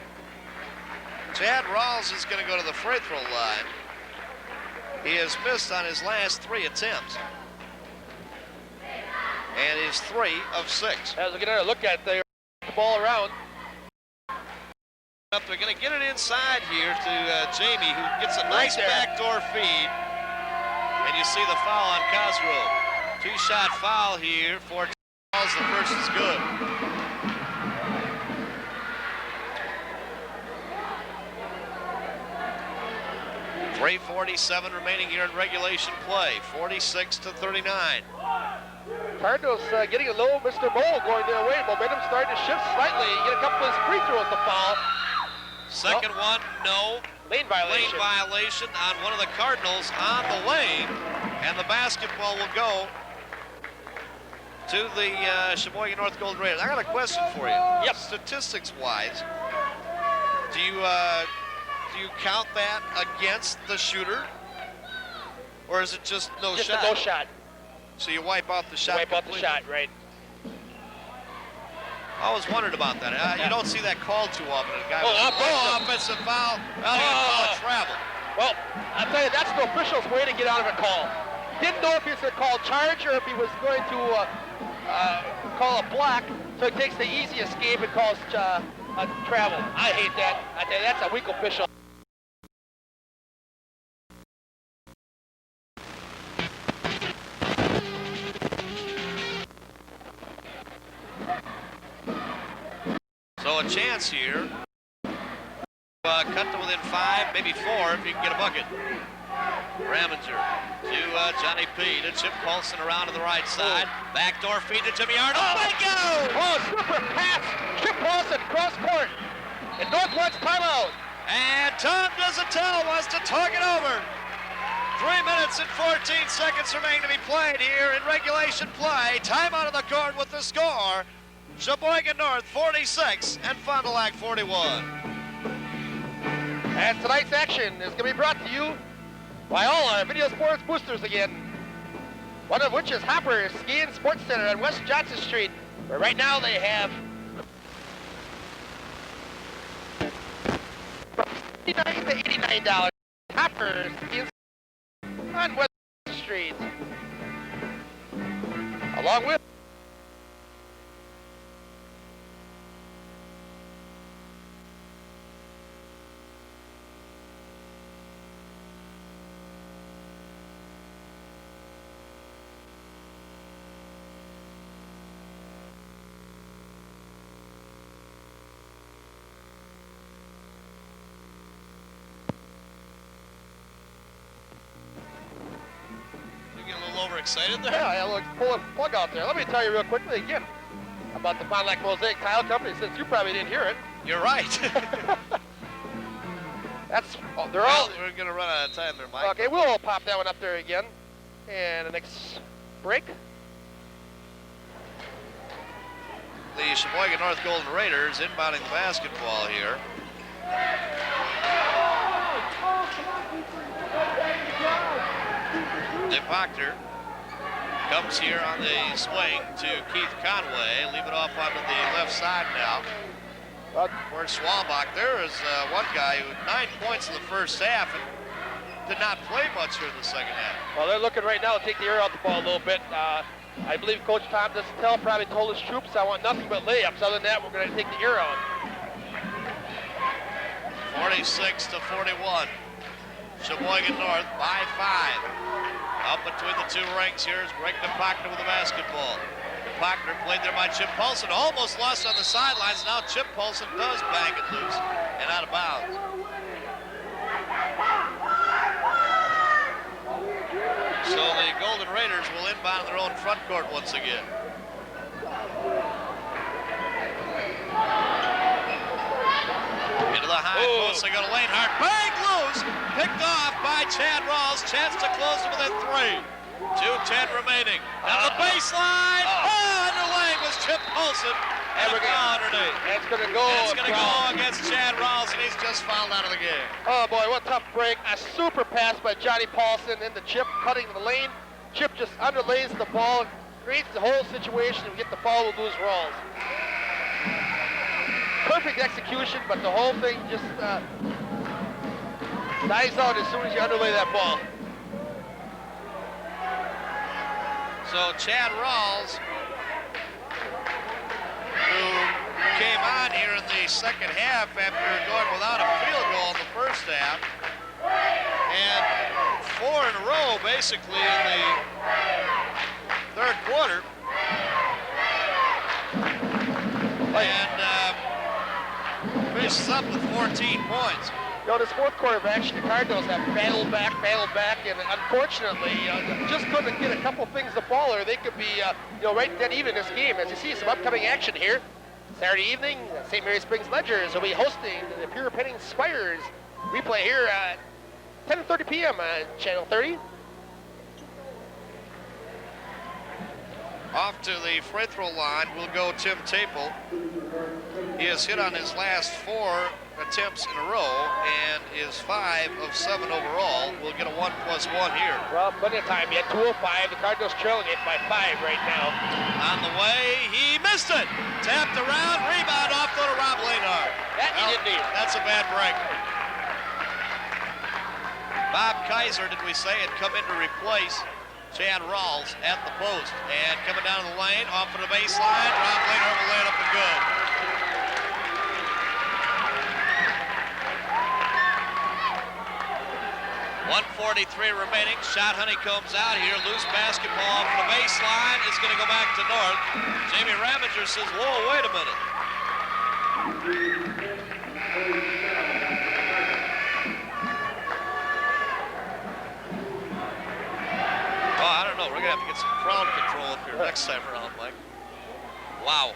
Chad Rawls is going to go to the free throw line. He has missed on his last 3 attempts. And is 3 of 6. As we get another look at the ball around. They're going to get it inside here to Jamie, who gets a nice backdoor feed. And you see the foul on Cosgrove. 2-shot foul here for Charles. The first is good. .347 remaining here in regulation play. 46-39. Cardinals getting a little Mr. Mole going their way. Momentum starting to shift slightly. You get a couple of free throws to foul. Second one, no. Lane violation. Lane violation on one of the Cardinals on the lane. And the basketball will go to the Sheboygan North Golden Raiders. I got a question for you. Yep. Statistics-wise, do you count that against the shooter? Or is it just no shot? Just a no shot. So you wipe out the shot Wipe out the completely? shot, right. I always wondered about that. You don't see that called too often. A guy offensive foul. Well, he call it travel. Well, I'll tell you, that's the official's way to get out of a call. Didn't know if he was going to call charge or if he was going to call a block, so he takes the easy escape and calls travel. I hate that. I tell you, that's a weak official. So a chance here. Cut to within 5, maybe 4 if you can get a bucket. Raminger to Johnny P. To Chip Paulson around to the right side. Backdoor feed to Jimmy Arnold. Oh, Oh, super pass. Chip Paulson, cross court. And North wants timeout. And Tom doesn't tell, wants to talk it over. 3 minutes and 14 seconds remain to be played here in regulation play. Timeout on the court with the score. Sheboygan North 46 and Fond du Lac 41. And tonight's action is going to be brought to you by all our video sports boosters again. One of which is Hopper Ski and Sports Center on West Johnson Street, where right now they have $59 to $89. Hopper Ski and on West Street. Along with Excited there? Yeah, let's pull a plug out there. Let me tell you real quickly again about the Fond du Lac Mosaic Tile Company, since you probably didn't hear it. You're right. They're all. We're gonna run out of time there, Mike. Okay, we'll pop that one up there again. And the next break. The Sheboygan North Golden Raiders inbounding the basketball here. DePachter comes here on the swing to Keith Conway. Leave it off onto the left side now. Where's Schwalbach? There is one guy who had 9 points in the first half and did not play much here in the second half. Well, they're looking right now to take the air out the ball a little bit. I believe Coach Tom Desautel probably told his troops, I want nothing but layups. Other than that, we're going to take the air out. 46 to 41. Sheboygan North by 5. Up between the two ranks here is Greg DePachter with the basketball. DePachter played there by Chip Paulson. Almost lost on the sidelines. Now Chip Paulson does bang it loose and out of bounds. So the Golden Raiders will inbound their own front court once again. Into the high post, they go to Lanehart. Bang loose! Picked off by Chad Rawls. Chance to close it within 3. 2:10 remaining. Down the baseline. Under lane was Chip Paulson. And a foul underneath. It's going to go. It's going to go against Chad Rawls, and he's just fouled out of the game. Oh, boy, what a tough break. A super pass by Johnny Paulson into Chip, cutting the lane. Chip just underlays the ball, creates the whole situation. We get the foul, we'll lose Rawls. Perfect execution, but the whole thing just dies out as soon as you underlay that ball. So Chad Rawls, who came on here in the second half after going without a field goal in the first half, and 4 in a row basically in the third quarter, and finishes up with 14 points. You know, this fourth quarter of action, the Cardinals have battled back, and unfortunately, just couldn't get a couple things to fall, or they could be, right dead even in this game. As you see, some upcoming action here. Saturday evening, St. Mary Springs Ledgers will be hosting the Pure Penning Spires. Replay here at 10:30 p.m. on Channel 30. Off to the free throw line will go Tim Taple. He has hit on his last 4 attempts in a row and is 5 of 7 overall. We'll get a 1+1 here. Well, plenty of time yet. 2:05. The Cardinals trailing it by 5 right now. On the way, he missed it. Tapped around, rebound off to Rob Lanehart. That he didn't need. That's a bad break. Bob Kaiser, did we say, had come in to replace Chad Rawls at the post. And coming down the lane, off of the baseline, Rob Lanehart will lay it up and good. 1:43 remaining. Shot Honeycomb's out here. Loose basketball off the baseline. It's going to go back to North. Jamie Raminger says, whoa, wait a minute. I don't know. We're going to have to get some crowd control up here next time around, Mike. Wow.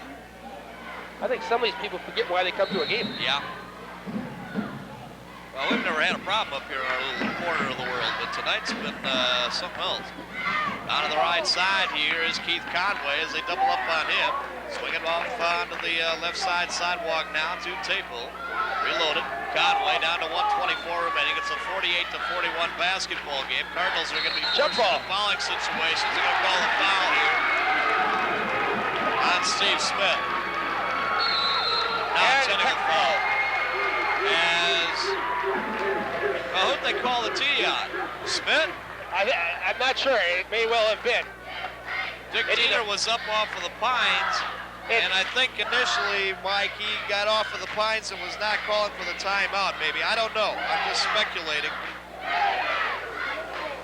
I think some of these people forget why they come to a game. Yeah. Well, we've never had a problem up here in our little corner of the world, but tonight's been something else. Out of the right side here is Keith Conway as they double up on him. Swinging off onto the left side sidewalk now to Taple. Reloaded. Conway down to 124 remaining. It's a 48-41 basketball game. Cardinals are going to be forced into fouling situations. They're going to call a foul here on Steve Smith. Now technical foul. Well, who'd they call the tee on? Smith? I'm not sure. It may well have been. Dick Diener was up off of the Pines, and I think initially, Mike, he got off of the Pines and was not calling for the timeout, maybe. I don't know. I'm just speculating.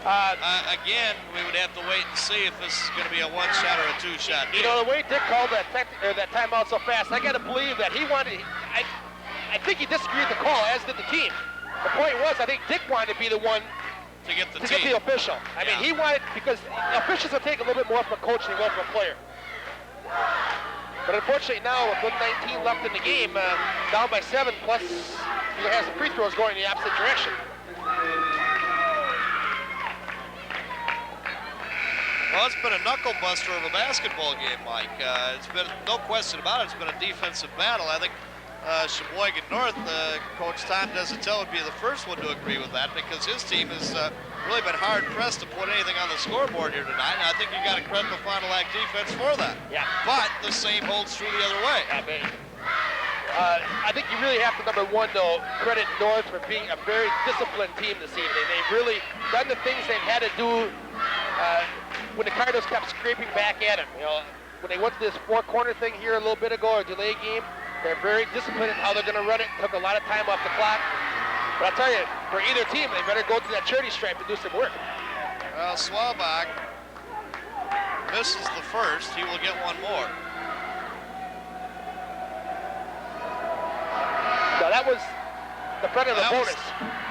Again, we would have to wait and see if this is going to be a one-shot or a two-shot. You know, the way Dick called that timeout so fast, I got to believe that he wanted. I think he disagreed with the call, as did the team. The point was, I think Dick wanted to be the one to get the official. I mean, he wanted, because officials will take a little bit more from a coach than they will from a player. But unfortunately now, with 1:19 left in the game, down by 7, plus you have some free throws going in the opposite direction. Well, it's been a knuckle buster of a basketball game, Mike. It's been, no question about it, it's been a defensive battle. I think Sheboygan North, Coach Tom Desautel would be the first one to agree with that, because his team has really been hard-pressed to put anything on the scoreboard here tonight, and I think you got to credit the Fond du Lac defense for that. Yeah. But the same holds true the other way. I think you really have to, number one, though, credit North for being a very disciplined team this evening. They've really done the things they've had to do when the Cardinals kept scraping back at them. You know, when they went to this four-corner thing here a little bit ago, a delay game, they're very disciplined in how they're going to run it. Took a lot of time off the clock. But I'll tell you, for either team, they better go to that charity stripe and do some work. Well, Swabach misses the first. He will get one more. So that was the front of the bonus.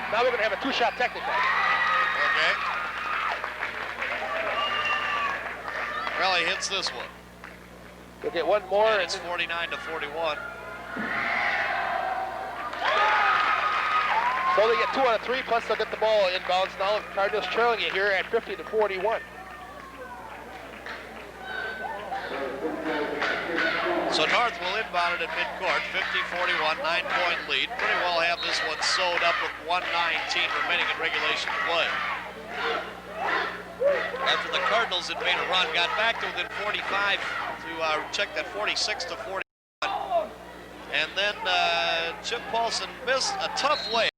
Now we're going to have a two-shot technical. Okay. Well, he hits this one. We'll get one more. And it's 49-41. So they get 2 out of 3, plus they'll get the ball inbounds. Now the Cardinals trailing it here at 50-41. So North will inbound it at midcourt, 50-41, 9-point lead. Pretty well have this one sewed up with 1:19 remaining in regulation play. After the Cardinals had made a run, got back to within 45 to check that 46-41. And then Chip Paulson missed a tough layup.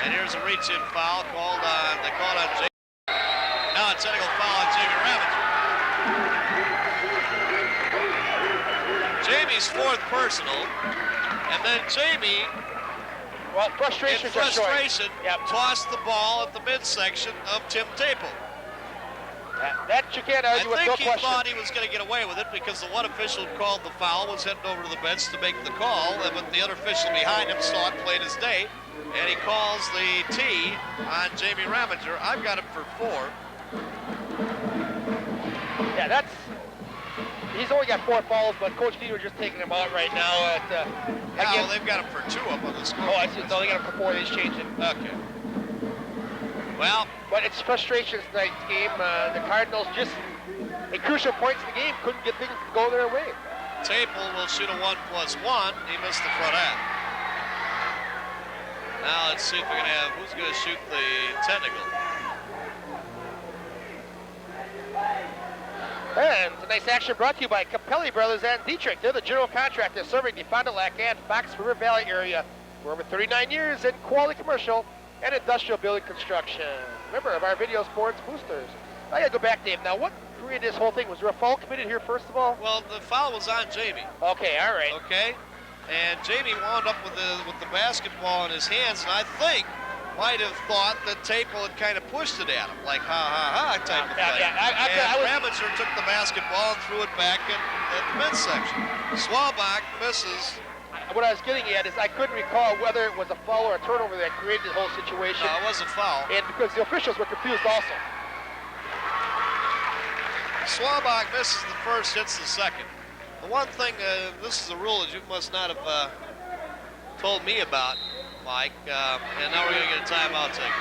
And here's a reach-in foul called on, they called on Jamie. Now it's technical foul on Jamie Ramager. Jamie's fourth personal, and then Jamie, well, frustration tossed the ball at the midsection of Tim Taple. That you can't argue with, no question. I think he thought he was going to get away with it because the one official who called the foul was heading over to the bench to make the call, but the other official behind him saw it plain as day, and he calls the tee on Jamie Ramager. I've got him for 4. Yeah, he's only got 4 fouls, but Coach Dieter just taking him out right now. Well, they've got him for 2 up on the score. Oh, I see. No, they got him for 4. They just changed it. Okay. Well, but it's frustrations tonight's game. The Cardinals just, at crucial points in the game, couldn't get things to go their way. Taple will shoot a 1+1. He missed the front half. Now let's see if we're going to have, who's going to shoot the technical. And tonight's action brought to you by Capelli Brothers and Dietrich. They're the general contractor serving the Fond du Lac and Fox River Valley area for over 39 years in quality commercial and industrial building construction. Member of our video sports boosters. I gotta go back, Dave. Now, what created this whole thing? Was there a foul committed here, first of all? Well, the foul was on Jamie. Okay, all right. Okay, and Jamie wound up with the basketball in his hands, and I think might have thought that Taple had kind of pushed it at him, like ha type of thing. And Ramager took the basketball and threw it back at the midsection. Swabach misses what I was getting at is I couldn't recall whether it was a foul or a turnover that created the whole situation. No, it was a foul. And because the officials were confused also. Swabach misses the first, hits the second. The one thing, this is a rule that you must not have told me about, Mike, and now we're going to get a timeout taken.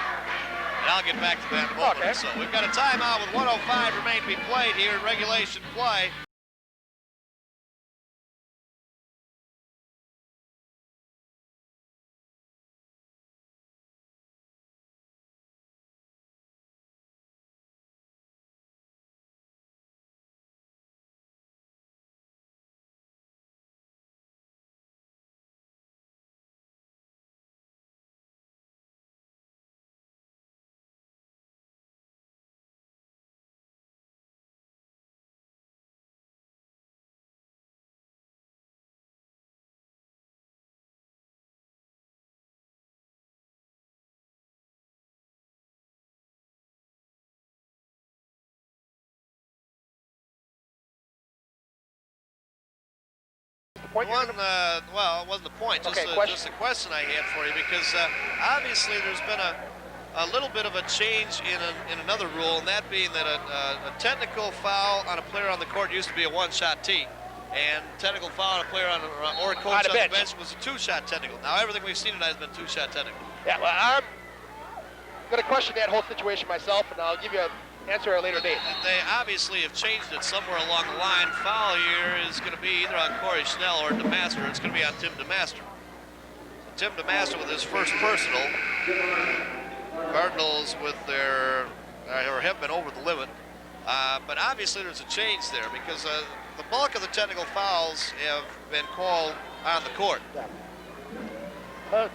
And I'll get back to that in a moment. Okay. So we've got a timeout with 1:05 remain to be played here in regulation play. Well, it wasn't a point, just, just a question I had for you, because obviously there's been a little bit of a change in another rule, and that being that a technical foul on a player on the court used to be a one-shot tee, and technical foul on a player or a coach on the bench was a two-shot technical. Now everything we've seen tonight has been two-shot technical. Yeah, well, I'm going to question that whole situation myself, and I'll give you an answer at a later date. They obviously have changed it somewhere along the line. Foul here is going to be either on Corey Schnell or DeMaster. It's going to be on Tim DeMaster. Tim DeMaster with his first personal. Cardinals with their, or have been over the limit. But obviously there's a change there, because the bulk of the technical fouls have been called on the court.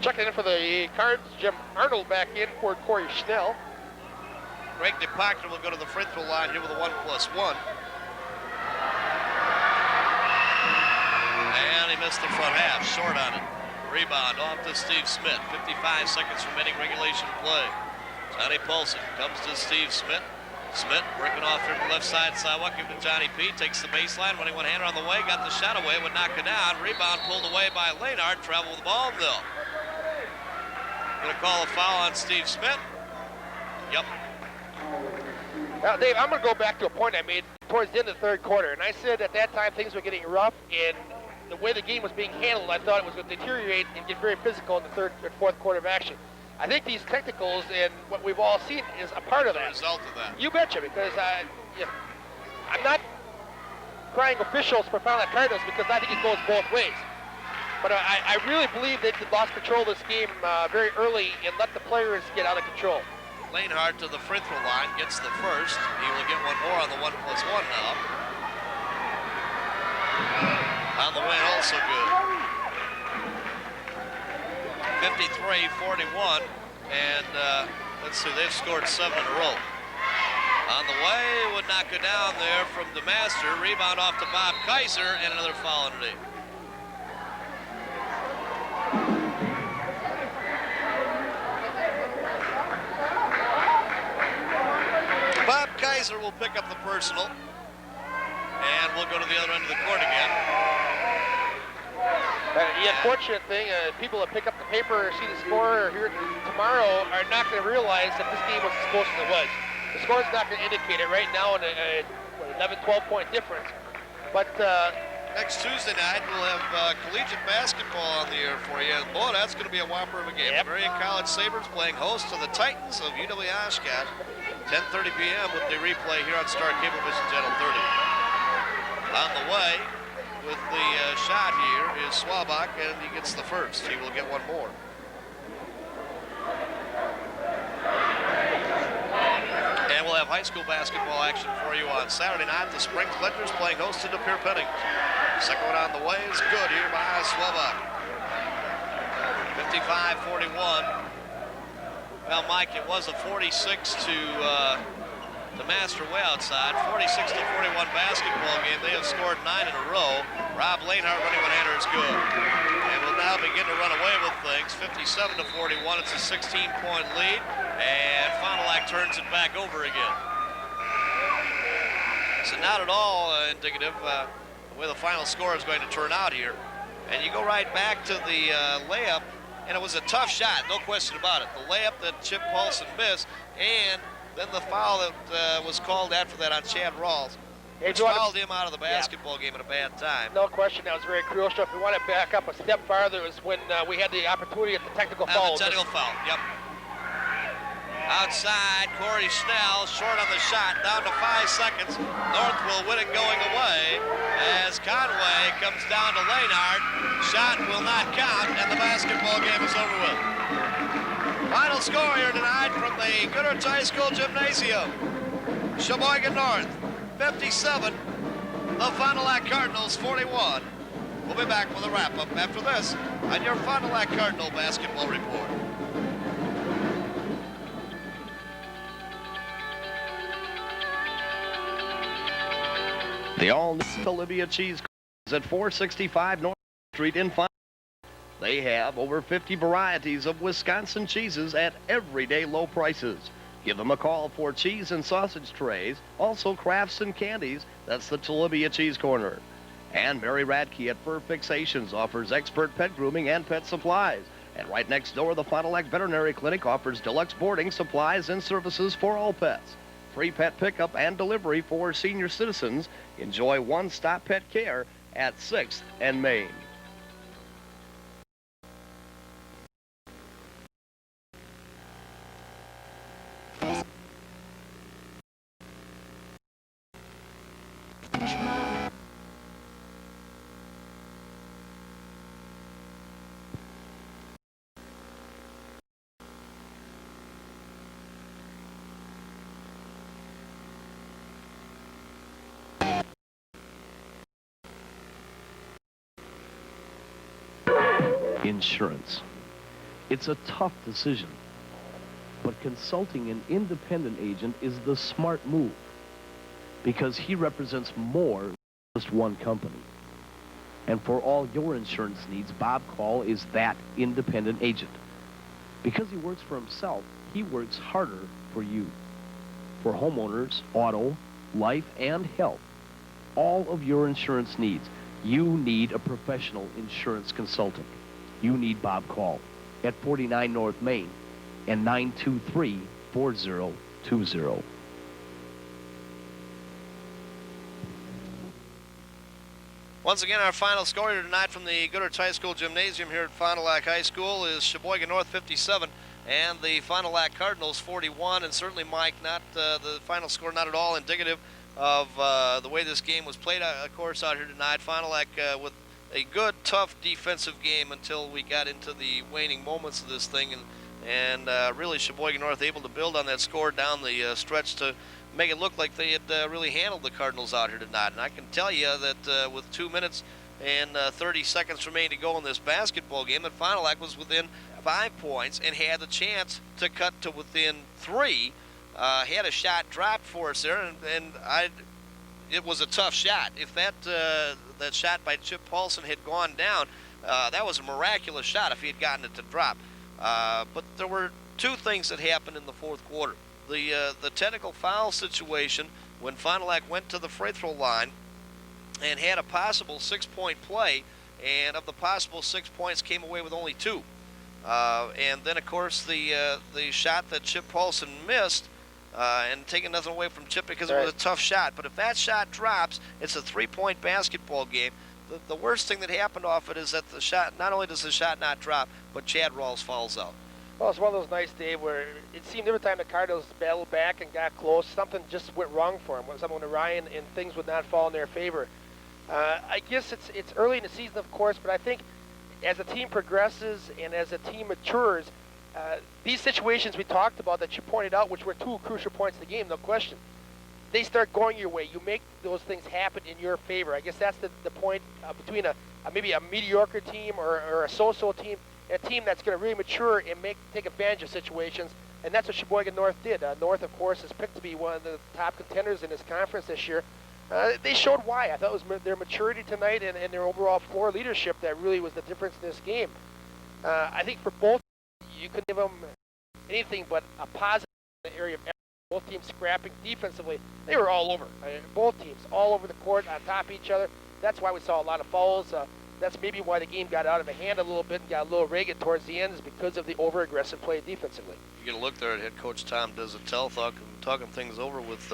Checking in for the Cards, Jim Arnold back in for Corey Schnell. Greg DePachter will go to the free throw line here with a 1+1. And he missed the front half, short on it. Rebound off to Steve Smith. 55 seconds remaining regulation play. Johnny Paulson comes to Steve Smith. Smith working off from the left side sidewalk, give to Johnny P. Takes the baseline, running one-hander on the way, got the shot away, would knock it down. Rebound pulled away by Lainard, travel with the ball, though. Gonna call a foul on Steve Smith. Yep. Now, Dave, I'm going to go back to a point I made towards the end of the third quarter, and I said at that time things were getting rough, and the way the game was being handled, I thought it was going to deteriorate and get very physical in the third and fourth quarter of action. I think these technicals and what we've all seen is a part of that. The result of that. You betcha, because I'm not crying officials for fouling at Cardinals, because I think it goes both ways. But I really believe they lost control of this game very early and let the players get out of control. Lainhart to the free throw line, gets the first. He will get one more on the 1+1 now. On the win, also good. 53-41, and let's see, they've scored 7 in a row. On the way, would not go down there from DeMaster. Rebound off to Bob Kaiser, and another foul underneath. Bob Kaiser will pick up the personal, and we'll go to the other end of the court again. The unfortunate thing, people that pick up the paper or see the score or hear it tomorrow are not going to realize that this game was as close as it was. The score's not going to indicate it right now in a 11, 12-point difference. But next Tuesday night, we'll have collegiate basketball on the air for you. And boy, that's going to be a whopper of a game. Yep. Marion College Sabres playing host to the Titans of UW-Oshkosh. 10:30 p.m. with the replay here on Star Cable Vision Channel 30. On the way with the shot here is Swabach, and he gets the first. He will get one more. And we'll have high school basketball action for you on Saturday night. The Springs Ledgers playing host to De Pere Penning. Second one on the way is good here by Swabach. 55-41. Well, Mike, it was a 46 to Master way outside. 46-41 basketball game. They have scored 9 in a row. Rob Lainhart running one-hander is good. And will now begin to run away with things. 57-41. It's a 16-point lead. And Fond du Lac turns it back over again. So not at all indicative the way the final score is going to turn out here. And you go right back to the layup, and it was a tough shot, no question about it. The layup that Chip Paulson missed, and then the foul that was called after that on Chad Rawls, which fouled him out of the basketball game at a bad time. No question, that was very crucial. If we want to back up a step farther, it was when we had the opportunity at the technical foul. The technical foul, yep. Outside, Corey Snell, short on the shot, down to 5 seconds. North will win it going away as Conway comes down to Lanard. Shot will not count, and the basketball game is over with. Final score here tonight from the Goodrich High School Gymnasium. Sheboygan North 57, the Fond du Lac Cardinals 41. We'll be back with a wrap-up after this on your Fond du Lac Cardinal Basketball Report. The all-new Olivia Cheese is at 465 North Street in Fond du Lac. They have over 50 varieties of Wisconsin cheeses at everyday low prices. Give them a call for cheese and sausage trays, also crafts and candies. That's the Olivia Cheese Corner. And Mary Radke at Fur Fixations offers expert pet grooming and pet supplies. And right next door, the Fond du Lac Veterinary Clinic offers deluxe boarding, supplies, and services for all pets. Free pet pickup and delivery for senior citizens. Enjoy one-stop pet care at 6th and Main. Insurance. It's a tough decision, but consulting an independent agent is the smart move because he represents more than just one company. And for all your insurance needs, Bob Call is that independent agent. Because he works for himself, he works harder for you. For homeowners, auto, life, and health, all of your insurance needs, you need a professional insurance consultant. You need Bob Call at 49 North Main and 923-4020. Once again, our final score here tonight from the Goodrich High School Gymnasium here at Fond du Lac High School is Sheboygan North 57 and the Fond du Lac Cardinals 41. And certainly, Mike, not the final score not at all indicative of the way this game was played, of course, out here tonight. Fond du Lac with a good, tough defensive game until we got into the waning moments of this thing, and really Sheboygan North able to build on that score down the stretch to make it look like they had really handled the Cardinals out here tonight. And I can tell you that with 2 minutes and 30 seconds remaining to go in this basketball game, that Fond du Lac was within 5 points and had the chance to cut to within 3. Had a shot dropped for us there, and it was a tough shot. If that shot by Chip Paulson had gone down, that was a miraculous shot if he had gotten it to drop. But there were 2 things that happened in the fourth quarter. The technical foul situation when Fond du Lac went to the free throw line and had a possible 6-point play, and of the possible 6 points came away with only 2. And then, of course, the shot that Chip Paulson missed, and taking nothing away from Chip because it was a tough shot. But if that shot drops, it's a 3-point basketball game. The worst thing that happened off it is that the shot, not only does the shot not drop, but Chad Rawls fouls out. Well, it's one of those nights, Dave, where it seemed every time the Cardinals battled back and got close, something just went wrong for them. Something went awry and things would not fall in their favor. I guess it's early in the season, of course, but I think as a team progresses and as a team matures, these situations we talked about that you pointed out, which were 2 crucial points of the game, no question, they start going your way. You make those things happen in your favor. I guess that's the point between maybe a mediocre team or a so-so team, and a team that's going to really mature and take advantage of situations, and that's what Sheboygan North did. North, of course, is picked to be one of the top contenders in this conference this year. They showed why. I thought it was their maturity tonight and their overall floor leadership that really was the difference in this game. I think for both, you couldn't give them anything but a positive in the area of effort. Both teams scrapping defensively. They were all over. Both teams all over the court, on top of each other. That's why we saw a lot of fouls. that's maybe why the game got out of hand a little bit and got a little ragged towards the end, is because of the over-aggressive play defensively. You get a look there at head coach Tom Desatel talking things over with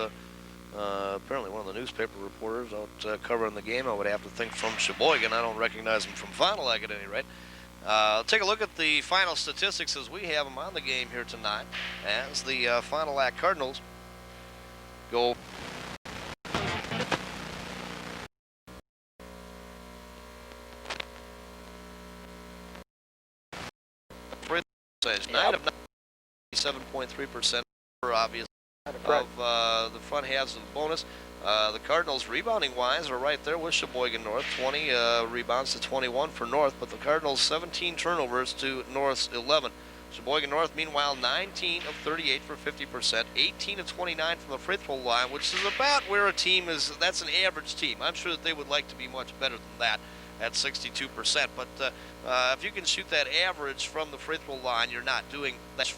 apparently one of the newspaper reporters out covering the game. I would have to think from Sheboygan. I don't recognize him from Fond du Lac at any rate. Take a look at the final statistics as we have them on the game here tonight, as the Fond du Lac Cardinals go percentage, 9 of 97.3%, obviously, of the front halves of the bonus. The Cardinals, rebounding-wise, are right there with Sheboygan North, 20 rebounds to 21 for North, but the Cardinals 17 turnovers to North's 11. Sheboygan North, meanwhile, 19 of 38 for 50%, 18 of 29 from the free throw line, which is about where a team is. That's an average team. I'm sure that they would like to be much better than that at 62%, but if you can shoot that average from the free throw line, you're not doing that.